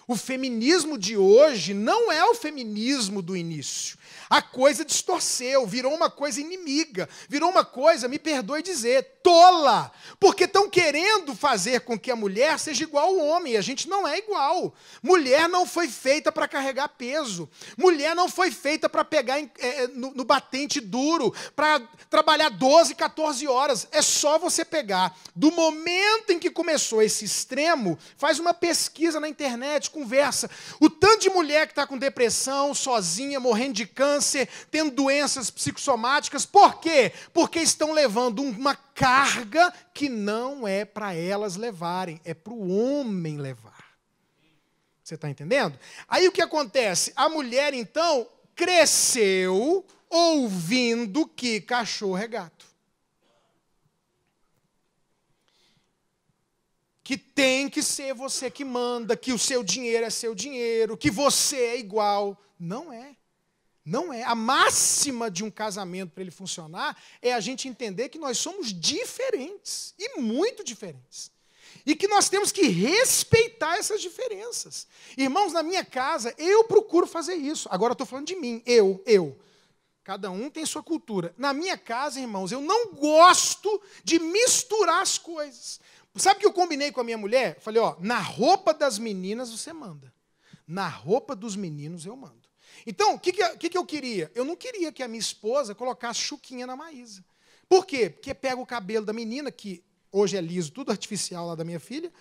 O feminismo de hoje não é o feminismo do início. A coisa distorceu, virou uma coisa inimiga, virou uma coisa, me perdoe dizer, tola. Porque estão querendo fazer com que a mulher seja igual ao homem, e a gente não é igual. Mulher não foi feita para carregar peso. Mulher não foi feita para pegar no batente duro, para trabalhar 12, 14 horas. É só você pegar. Do momento em que começou esse extremo, faz uma pesquisa na internet, conversa. O tanto de mulher que está com depressão, sozinha, morrendo de câncer, tendo doenças psicossomáticas. Por quê? Porque estão levando uma carga que não é para elas levarem, é para o homem levar. Você está entendendo? Aí o que acontece? A mulher, então, cresceu ouvindo que cachorro é gato. Que tem que ser você que manda, que o seu dinheiro é seu dinheiro, que você é igual. Não é. Não é. A máxima de um casamento para ele funcionar é a gente entender que nós somos diferentes, e muito diferentes. E que nós temos que respeitar essas diferenças. Irmãos, na minha casa, eu procuro fazer isso. Agora eu estou falando de mim, eu. Cada um tem sua cultura. Na minha casa, irmãos, eu não gosto de misturar as coisas. Sabe o que eu combinei com a minha mulher? Falei, na roupa das meninas você manda. Na roupa dos meninos eu mando. Então, o que eu queria? Eu não queria que a minha esposa colocasse chuquinha na Maísa. Por quê? Porque pega o cabelo da menina, que hoje é liso, tudo artificial lá da minha filha,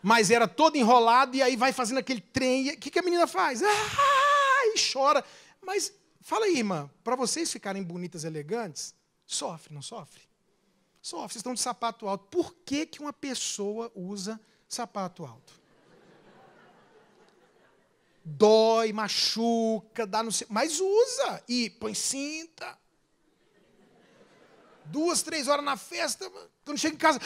mas era todo enrolado, e aí vai fazendo aquele trem. E o que a menina faz? E chora. Mas, fala aí, irmã, para vocês ficarem bonitas, elegantes, sofre, não sofre? Sofre, vocês estão de sapato alto. Por que uma pessoa usa sapato alto? Dói, machuca, dá no... Mas usa. E põe cinta. 2, 3 horas na festa, quando chega em casa...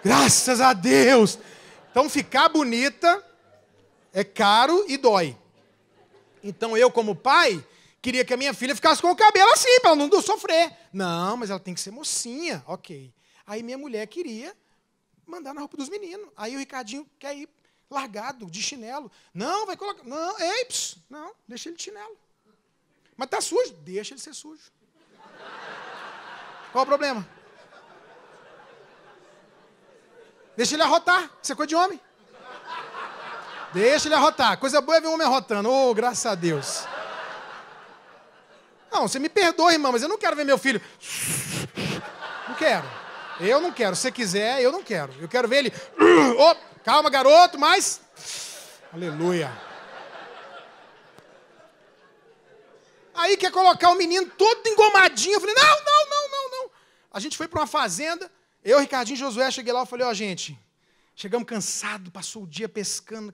graças a Deus. Então, ficar bonita é caro e dói. Então, eu, como pai, queria que a minha filha ficasse com o cabelo assim, para ela não sofrer. Não, mas ela tem que ser mocinha. Ok. Aí minha mulher queria mandar na roupa dos meninos. Aí o Ricardinho quer ir largado, de chinelo. Não, vai colocar... Não, não, deixa ele de chinelo. Mas tá sujo? Deixa ele ser sujo. Qual o problema? Deixa ele arrotar, isso é coisa de homem. Deixa ele arrotar. Coisa boa é ver um homem arrotando. Oh, graças a Deus. Não, você me perdoa, irmão, mas eu não quero ver meu filho. Não quero. Eu não quero. Se você quiser, eu não quero. Eu quero ver ele... Calma, garoto, mas... Aleluia. Aí quer colocar o menino todo engomadinho. Eu falei, não. A gente foi para uma fazenda. Eu, Ricardinho e Josué, cheguei lá e falei, gente, chegamos cansados, passou o dia pescando,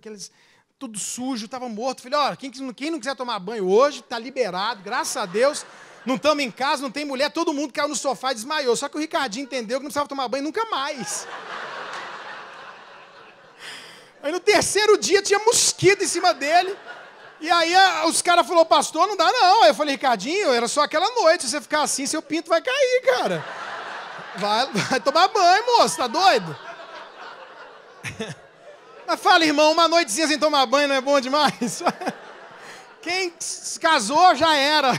tudo sujo, estava morto. Falei, quem não quiser tomar banho hoje, está liberado, graças a Deus. Não estamos em casa, não tem mulher, todo mundo caiu no sofá e desmaiou. Só que o Ricardinho entendeu que não precisava tomar banho nunca mais. Aí no terceiro dia tinha mosquito em cima dele. E aí os caras falaram, pastor, não dá não. Aí eu falei, Ricardinho, era só aquela noite, se você ficar assim, seu pinto vai cair, cara. Vai tomar banho, moço, tá doido? Mas fala, irmão, uma noitezinha sem tomar banho não é bom demais? Quem se casou já era.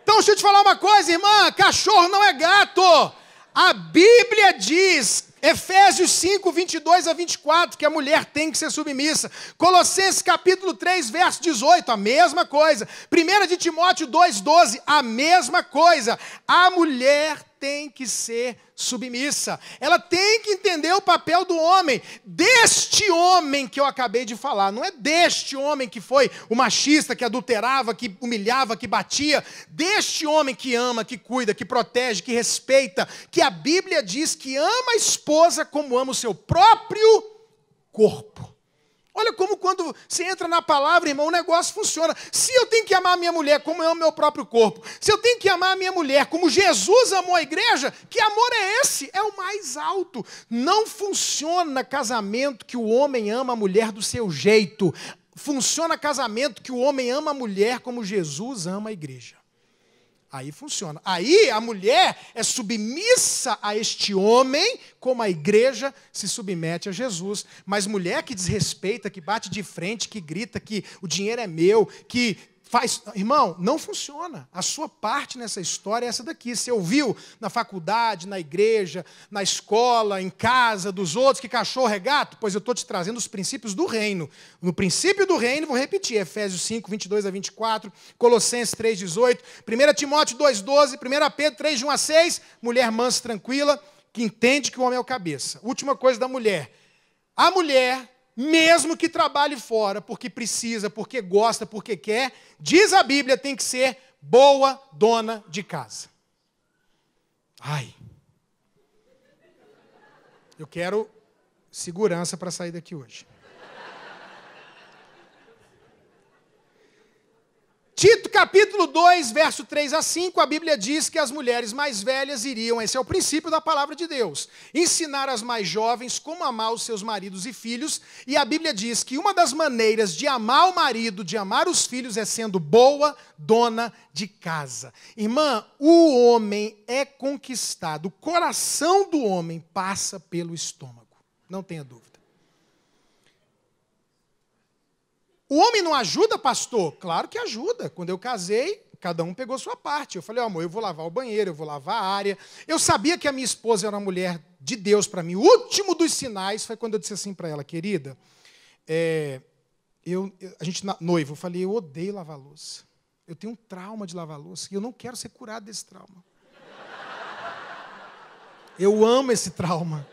Então, deixa eu te falar uma coisa, irmã, cachorro não é gato. A Bíblia diz, Efésios 5, 22 a 24, que a mulher tem que ser submissa. Colossenses capítulo 3, verso 18, a mesma coisa. 1 de Timóteo 2, 12, a mesma coisa. A mulher tem que ser submissa. Ela tem que entender o papel do homem. Deste homem que eu acabei de falar. Não é deste homem que foi o machista, que adulterava, que humilhava, que batia. Deste homem que ama, que cuida, que protege, que respeita. Que a Bíblia diz que ama a esposa como ama o seu próprio corpo. Olha como quando você entra na palavra, irmão, o negócio funciona. Se eu tenho que amar a minha mulher como eu amo meu próprio corpo, se eu tenho que amar a minha mulher como Jesus amou a igreja, que amor é esse? É o mais alto. Não funciona casamento que o homem ama a mulher do seu jeito. Funciona casamento que o homem ama a mulher como Jesus ama a igreja. Aí funciona. Aí a mulher é submissa a este homem, como a igreja se submete a Jesus. Mas mulher que desrespeita, que bate de frente, que grita que o dinheiro é meu, que faz... Irmão, não funciona. A sua parte nessa história é essa daqui. Você ouviu na faculdade, na igreja, na escola, em casa, dos outros, que cachorro é gato? Pois eu estou te trazendo os princípios do reino. No princípio do reino, vou repetir, Efésios 5, 22 a 24, Colossenses 3, 18, 1 Timóteo 2, 12, 1 Pedro 3, de 1 a 6, mulher mansa e tranquila, que entende que o homem é o cabeça. Última coisa da mulher. A mulher, mesmo que trabalhe fora, porque precisa, porque gosta, porque quer, diz a Bíblia, tem que ser boa dona de casa. Ai. Eu quero segurança para sair daqui hoje. Tito capítulo 2, verso 3 a 5, a Bíblia diz que as mulheres mais velhas iriam, esse é o princípio da palavra de Deus, ensinar as mais jovens como amar os seus maridos e filhos, e a Bíblia diz que uma das maneiras de amar o marido, de amar os filhos, é sendo boa dona de casa. Irmã, o homem é conquistado, o coração do homem passa pelo estômago, não tenha dúvida. O homem não ajuda, pastor? Claro que ajuda. Quando eu casei, cada um pegou sua parte. Eu falei, amor, eu vou lavar o banheiro, eu vou lavar a área. Eu sabia que a minha esposa era uma mulher de Deus para mim. O último dos sinais foi quando eu disse assim para ela, querida, a gente noivo, eu falei, eu odeio lavar louça. Eu tenho um trauma de lavar louça e eu não quero ser curado desse trauma. Eu amo esse trauma.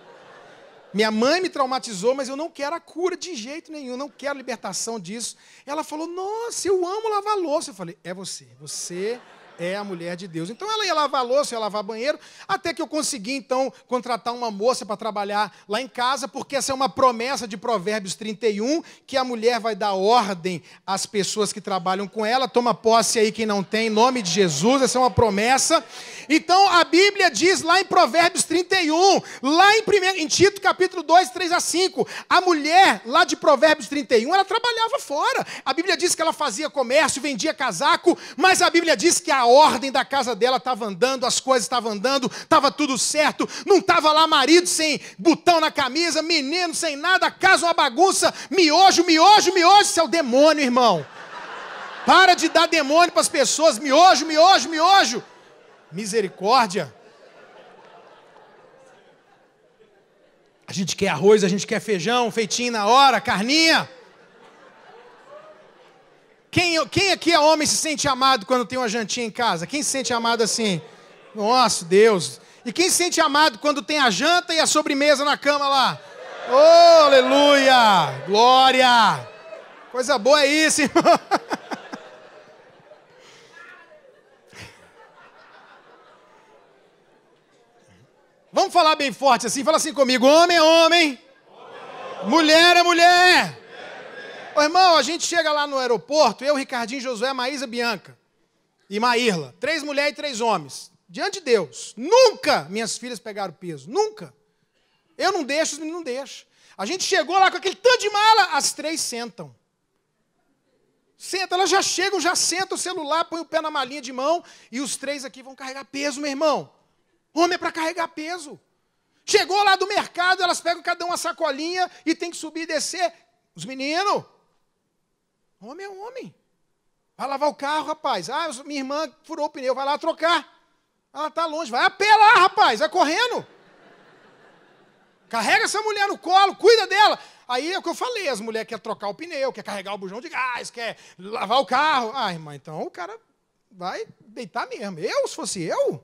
Minha mãe me traumatizou, mas eu não quero a cura de jeito nenhum, não quero libertação disso. Ela falou, nossa, eu amo lavar louça. Eu falei, é você é a mulher de Deus. Então ela ia lavar louça, ia lavar banheiro, até que eu consegui, então, contratar uma moça para trabalhar lá em casa, porque essa é uma promessa de Provérbios 31, que a mulher vai dar ordem às pessoas que trabalham com ela. Toma posse aí quem não tem, em nome de Jesus, essa é uma promessa. Então a Bíblia diz lá em Provérbios 31, lá em Tito capítulo 2, 3 a 5, a mulher lá de Provérbios 31, ela trabalhava fora. A Bíblia diz que ela fazia comércio, vendia casaco, mas a Bíblia diz que a ordem da casa dela estava andando, as coisas estavam andando, estava tudo certo, não estava lá marido sem botão na camisa, menino sem nada, a casa uma bagunça, miojo, isso é o demônio, irmão. Para de dar demônio para as pessoas, miojo. Misericórdia. A gente quer arroz, a gente quer feijão, feitinho na hora, carninha. Quem aqui é homem e se sente amado quando tem uma jantinha em casa? Quem se sente amado assim? Nossa, Deus. E quem se sente amado quando tem a janta e a sobremesa na cama lá? Oh, aleluia! Glória! Coisa boa é isso, irmão. Vamos falar bem forte assim? Fala assim comigo. Homem é homem. Mulher é mulher. Ô, irmão, a gente chega lá no aeroporto, eu, Ricardinho, Josué, Maísa, Bianca e Maírla. 3 mulheres e 3 homens. Diante de Deus. Nunca minhas filhas pegaram peso. Nunca. Eu não deixo, os meninos não deixam. A gente chegou lá com aquele tanto de mala, as 3 sentam. Senta, elas já chegam, já sentam o celular, põem o pé na malinha de mão e os 3 aqui vão carregar peso, meu irmão. Homem é para carregar peso. Chegou lá do mercado, elas pegam cada uma sacolinha e tem que subir e descer. Os meninos. Homem é homem. Vai lavar o carro, rapaz. Ah, minha irmã furou o pneu, vai lá trocar. Ela está longe, vai a pé lá, rapaz, vai correndo. Carrega essa mulher no colo, cuida dela. Aí é o que eu falei, as mulheres querem trocar o pneu, quer carregar o bujão de gás, quer lavar o carro. Ah, irmã, então o cara vai deitar mesmo. Se fosse eu,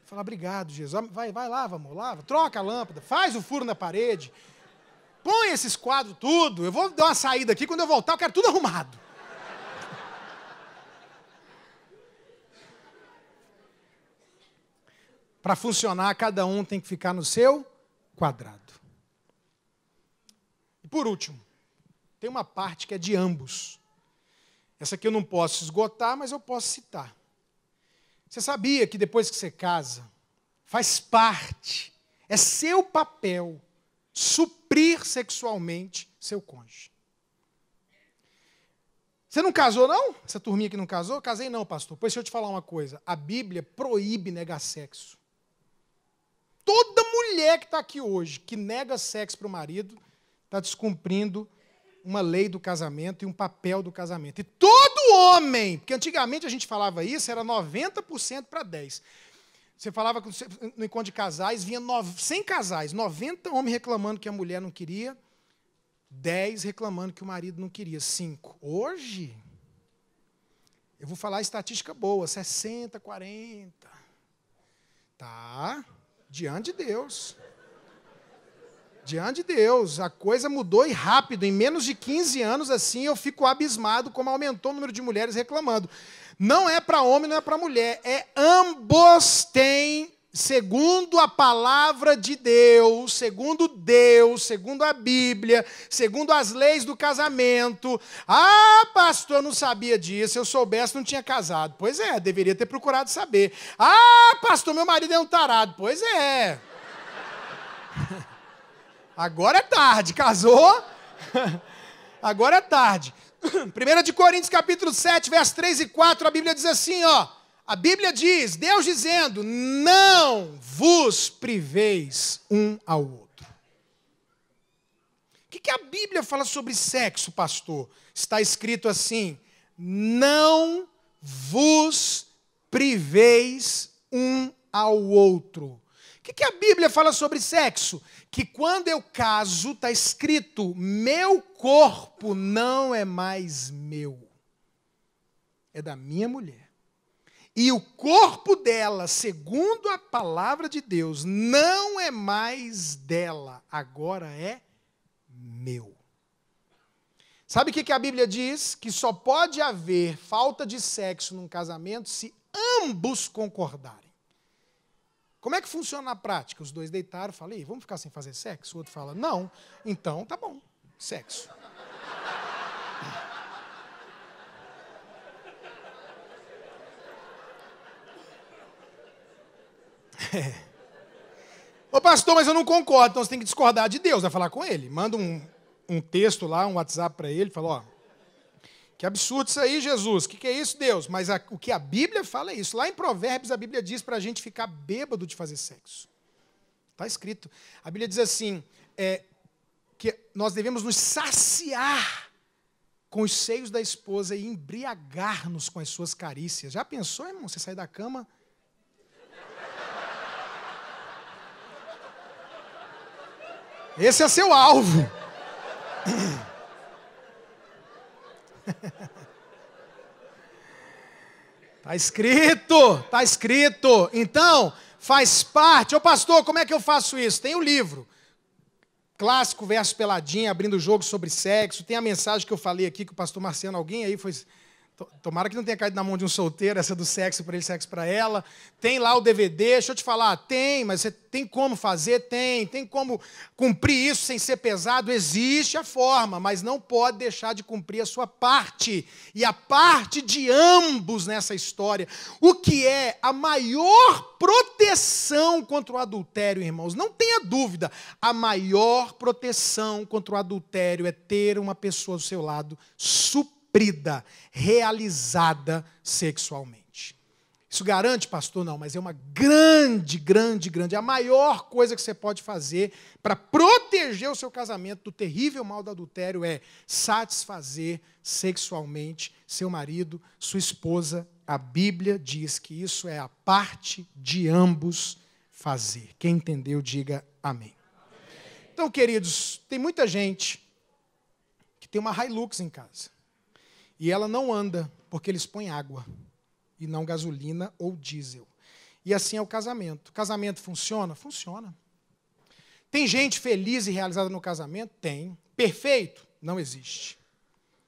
falar, obrigado, Jesus. Vai, lava, amor, lava. Troca a lâmpada, faz o furo na parede. Põe esses quadros tudo. Eu vou dar uma saída aqui, quando eu voltar eu quero tudo arrumado. Para funcionar, cada um tem que ficar no seu quadrado. E por último, tem uma parte que é de ambos. Essa aqui eu não posso esgotar, mas eu posso citar. Você sabia que depois que você casa, faz parte, é seu papel, suprir sexualmente seu cônjuge? Você não casou, não? Essa turminha que não casou? Casei não, pastor. Pois deixa eu te falar uma coisa. A Bíblia proíbe negar sexo. Toda mulher que está aqui hoje, que nega sexo para o marido, está descumprindo uma lei do casamento e um papel do casamento. E todo homem, porque antigamente a gente falava isso, era 90% para 10%. Você falava no encontro de casais, vinha 100 casais, 90 homens reclamando que a mulher não queria, 10 reclamando que o marido não queria, 5. Hoje, eu vou falar estatística boa, 60, 40. Tá, diante de Deus. Diante de Deus, a coisa mudou e rápido. Em menos de 15 anos, assim, eu fico abismado como aumentou o número de mulheres reclamando. Não é para homem, não é para mulher. Ambos têm, segundo a palavra de Deus, segundo a Bíblia, segundo as leis do casamento. Ah, pastor, eu não sabia disso. Se eu soubesse, não tinha casado. Pois é, deveria ter procurado saber. Ah, pastor, meu marido é um tarado. Pois é. Agora é tarde, casou? Agora é tarde. 1 Coríntios capítulo 7, versos 3 e 4, a Bíblia diz assim, ó. A Bíblia diz, Deus dizendo, não vos priveis um ao outro. O que a Bíblia fala sobre sexo, pastor? Está escrito assim, não vos priveis um ao outro. O que a Bíblia fala sobre sexo? Que quando eu caso, está escrito, meu corpo não é mais meu. É da minha mulher. E o corpo dela, segundo a palavra de Deus, não é mais dela, agora é meu. Sabe o que a Bíblia diz? Que só pode haver falta de sexo num casamento se ambos concordarem. Como é que funciona na prática? Os dois deitaram, falei, vamos ficar sem fazer sexo? O outro fala, não. Então, tá bom, sexo. Ô pastor, mas eu não concordo, então você tem que discordar de Deus, vai falar com ele. Manda um texto lá, um WhatsApp para ele, fala, ó, que absurdo isso aí, Jesus, o que é isso, Deus? Mas o que a Bíblia fala é isso. Lá em Provérbios, a Bíblia diz para a gente ficar bêbado de fazer sexo. Está escrito. A Bíblia diz assim, que nós devemos nos saciar com os seios da esposa e embriagar-nos com as suas carícias. Já pensou, irmão, você sair da cama? Esse é seu alvo. Está escrito, está escrito. Então, faz parte. Ô pastor, como é que eu faço isso? Tem o livro. clássico verso peladinha, abrindo o jogo sobre sexo. Tem a mensagem que eu falei aqui, que o pastor Marciano, alguém aí foi... Tomara que não tenha caído na mão de um solteiro, essa do sexo para ele, sexo para ela. Tem lá o DVD, deixa eu te falar, tem, mas você tem como fazer? Tem como cumprir isso sem ser pesado? Existe a forma, mas não pode deixar de cumprir a sua parte. E a parte de ambos nessa história. O que é a maior proteção contra o adultério, irmãos? Não tenha dúvida, a maior proteção contra o adultério é ter uma pessoa do seu lado realizada sexualmente. Isso garante, pastor? Não, mas é uma grande, a maior coisa que você pode fazer para proteger o seu casamento do terrível mal do adultério é satisfazer sexualmente seu marido, sua esposa. A Bíblia diz que isso é a parte de ambos fazer. Quem entendeu, diga amém. Então, queridos, tem muita gente que tem uma Hilux em casa. E ela não anda, porque eles põem água, e não gasolina ou diesel. E assim é o casamento. O casamento funciona? Funciona. Tem gente feliz e realizada no casamento? Tem. Perfeito? Não existe.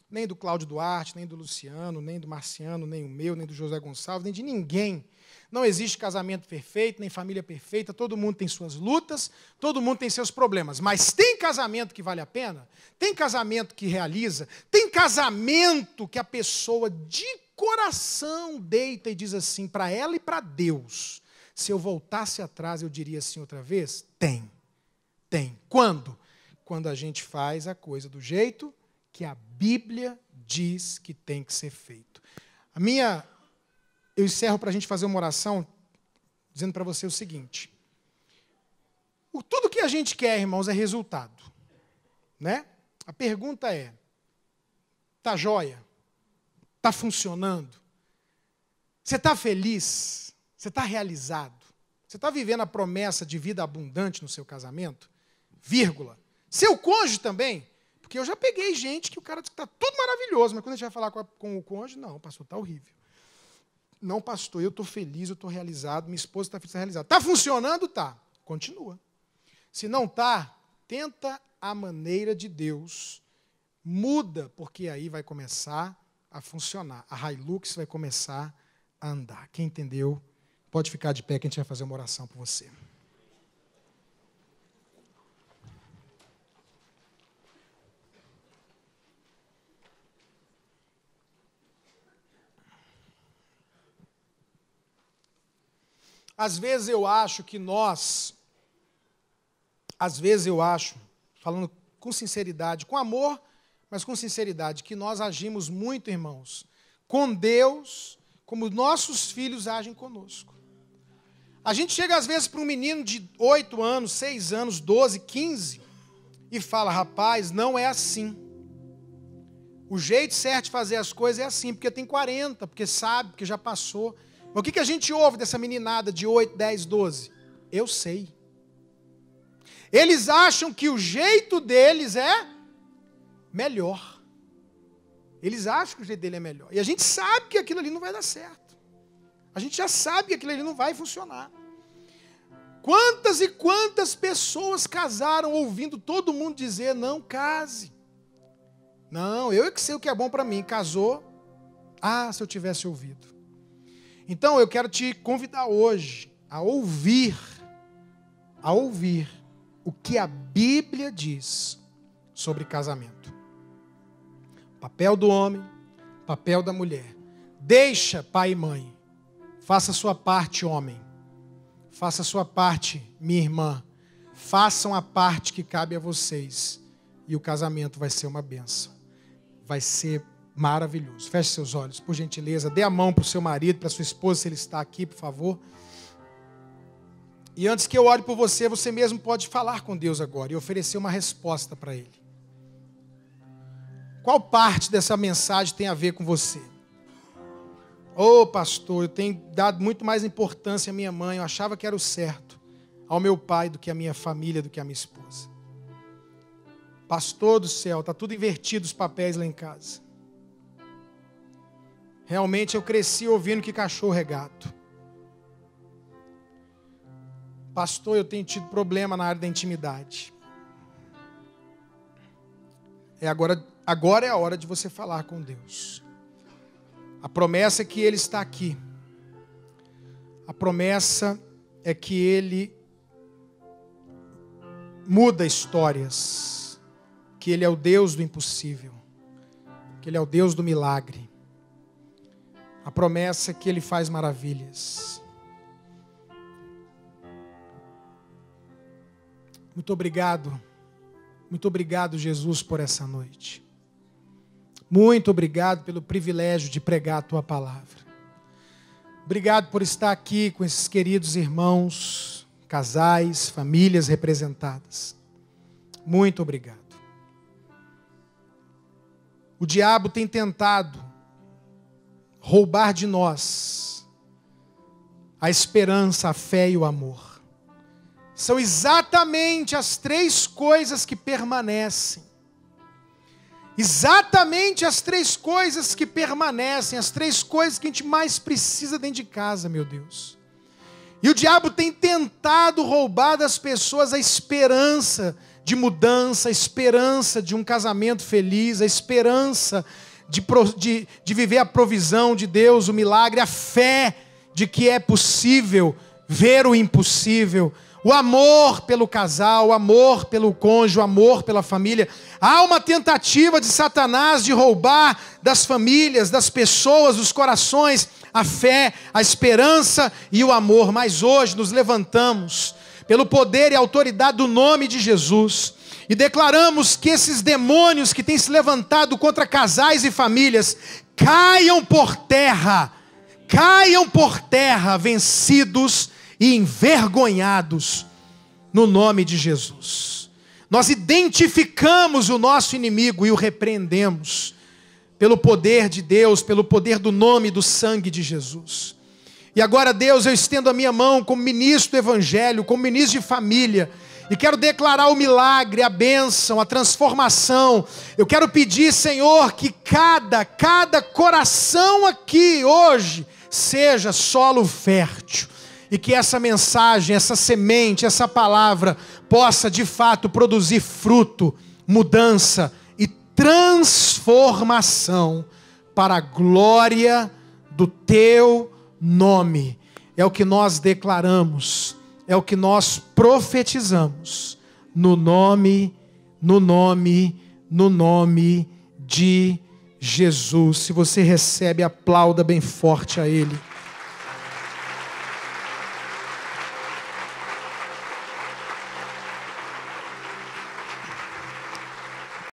Nem do Cláudio Duarte, nem do Luciano, nem do Marciano, nem o meu, nem do José Gonçalves, nem de ninguém. Não existe casamento perfeito, nem família perfeita, todo mundo tem suas lutas, todo mundo tem seus problemas. Mas tem casamento que vale a pena? Tem casamento que realiza? Tem casamento que a pessoa de coração deita e diz assim, para ela e para Deus, se eu voltasse atrás eu diria assim outra vez? Tem. Quando? Quando a gente faz a coisa do jeito que a Bíblia diz que tem que ser feito. Eu encerro para a gente fazer uma oração dizendo para você o seguinte. Tudo que a gente quer, irmãos, é resultado. Né? A pergunta é, está jóia? Está funcionando? Você está feliz? Você está realizado? Você está vivendo a promessa de vida abundante no seu casamento? Vírgula. Seu cônjuge também? Porque eu já peguei gente que o cara diz que está tudo maravilhoso, mas quando a gente vai falar com o cônjuge, não, pastor, está horrível. Não, pastor, eu estou feliz, eu estou realizado, minha esposa está feliz, está realizada. Está funcionando? Está. Continua. Se não está, tenta a maneira de Deus. Muda, porque aí vai começar a funcionar. A Hilux vai começar a andar. Quem entendeu, pode ficar de pé que a gente vai fazer uma oração por você. Às vezes eu acho, falando com sinceridade, com amor, mas com sinceridade, que nós agimos muito, irmãos, com Deus, como nossos filhos agem conosco. A gente chega às vezes para um menino de 8 anos, 6 anos, 12, 15, e fala, rapaz, não é assim. O jeito certo de fazer as coisas é assim, porque tem 40, porque sabe, porque já passou. Mas o que a gente ouve dessa meninada de 8, 10, 12? Eu sei. Eles acham que o jeito deles é melhor. Eles acham que o jeito dele é melhor. E a gente sabe que aquilo ali não vai dar certo. A gente já sabe que aquilo ali não vai funcionar. Quantas e quantas pessoas casaram ouvindo todo mundo dizer, não case. Não, eu é que sei o que é bom para mim. Casou, se eu tivesse ouvido. Então, eu quero te convidar hoje a ouvir o que a Bíblia diz sobre casamento. Papel do homem, papel da mulher. Deixa pai e mãe. Faça a sua parte, homem. Faça a sua parte, minha irmã. Façam a parte que cabe a vocês. E o casamento vai ser uma bênção. Vai ser maravilhoso. Feche seus olhos, por gentileza. Dê a mão para o seu marido, para a sua esposa, se ele está aqui, por favor. E antes que eu ore por você, você mesmo pode falar com Deus agora e oferecer uma resposta para Ele. Qual parte dessa mensagem tem a ver com você? Pastor, eu tenho dado muito mais importância à minha mãe, eu achava que era o certo, ao meu pai do que à minha família, do que à minha esposa. Pastor do céu, está tudo invertido os papéis lá em casa. Realmente eu cresci ouvindo que cachorro é gato. Pastor, eu tenho tido problema na área da intimidade. Agora é a hora de você falar com Deus. A promessa é que Ele está aqui. A promessa é que Ele muda histórias. Que Ele é o Deus do impossível. Que Ele é o Deus do milagre. A promessa é que Ele faz maravilhas. Muito obrigado. Muito obrigado, Jesus, por essa noite. Muito obrigado pelo privilégio de pregar a Tua palavra. Obrigado por estar aqui com esses queridos irmãos, casais, famílias representadas. Muito obrigado. O diabo tem tentado roubar de nós a esperança, a fé e o amor. São exatamente as 3 coisas que permanecem. Exatamente as 3 coisas que permanecem, as 3 coisas que a gente mais precisa dentro de casa, meu Deus. E o diabo tem tentado roubar das pessoas a esperança de mudança, a esperança de um casamento feliz, a esperança de viver a provisão de Deus, o milagre, a fé de que é possível ver o impossível. O amor pelo casal, o amor pelo cônjuge, o amor pela família. Há uma tentativa de Satanás de roubar das famílias, das pessoas, dos corações, a fé, a esperança e o amor. Mas hoje nos levantamos pelo poder e autoridade do nome de Jesus e declaramos que esses demônios que têm se levantado contra casais e famílias caiam por terra, vencidos e envergonhados no nome de Jesus. Nós identificamos o nosso inimigo e o repreendemos pelo poder de Deus, pelo poder do nome e do sangue de Jesus. E agora, Deus, eu estendo a minha mão como ministro do Evangelho, como ministro de família, e quero declarar o milagre, a bênção, a transformação. Eu quero pedir, Senhor, que cada coração aqui hoje seja solo fértil. E que essa mensagem, essa semente, essa palavra possa de fato produzir fruto, mudança e transformação para a glória do Teu nome. É o que nós declaramos, é o que nós profetizamos no nome de Jesus. Se você recebe, aplauda bem forte a Ele.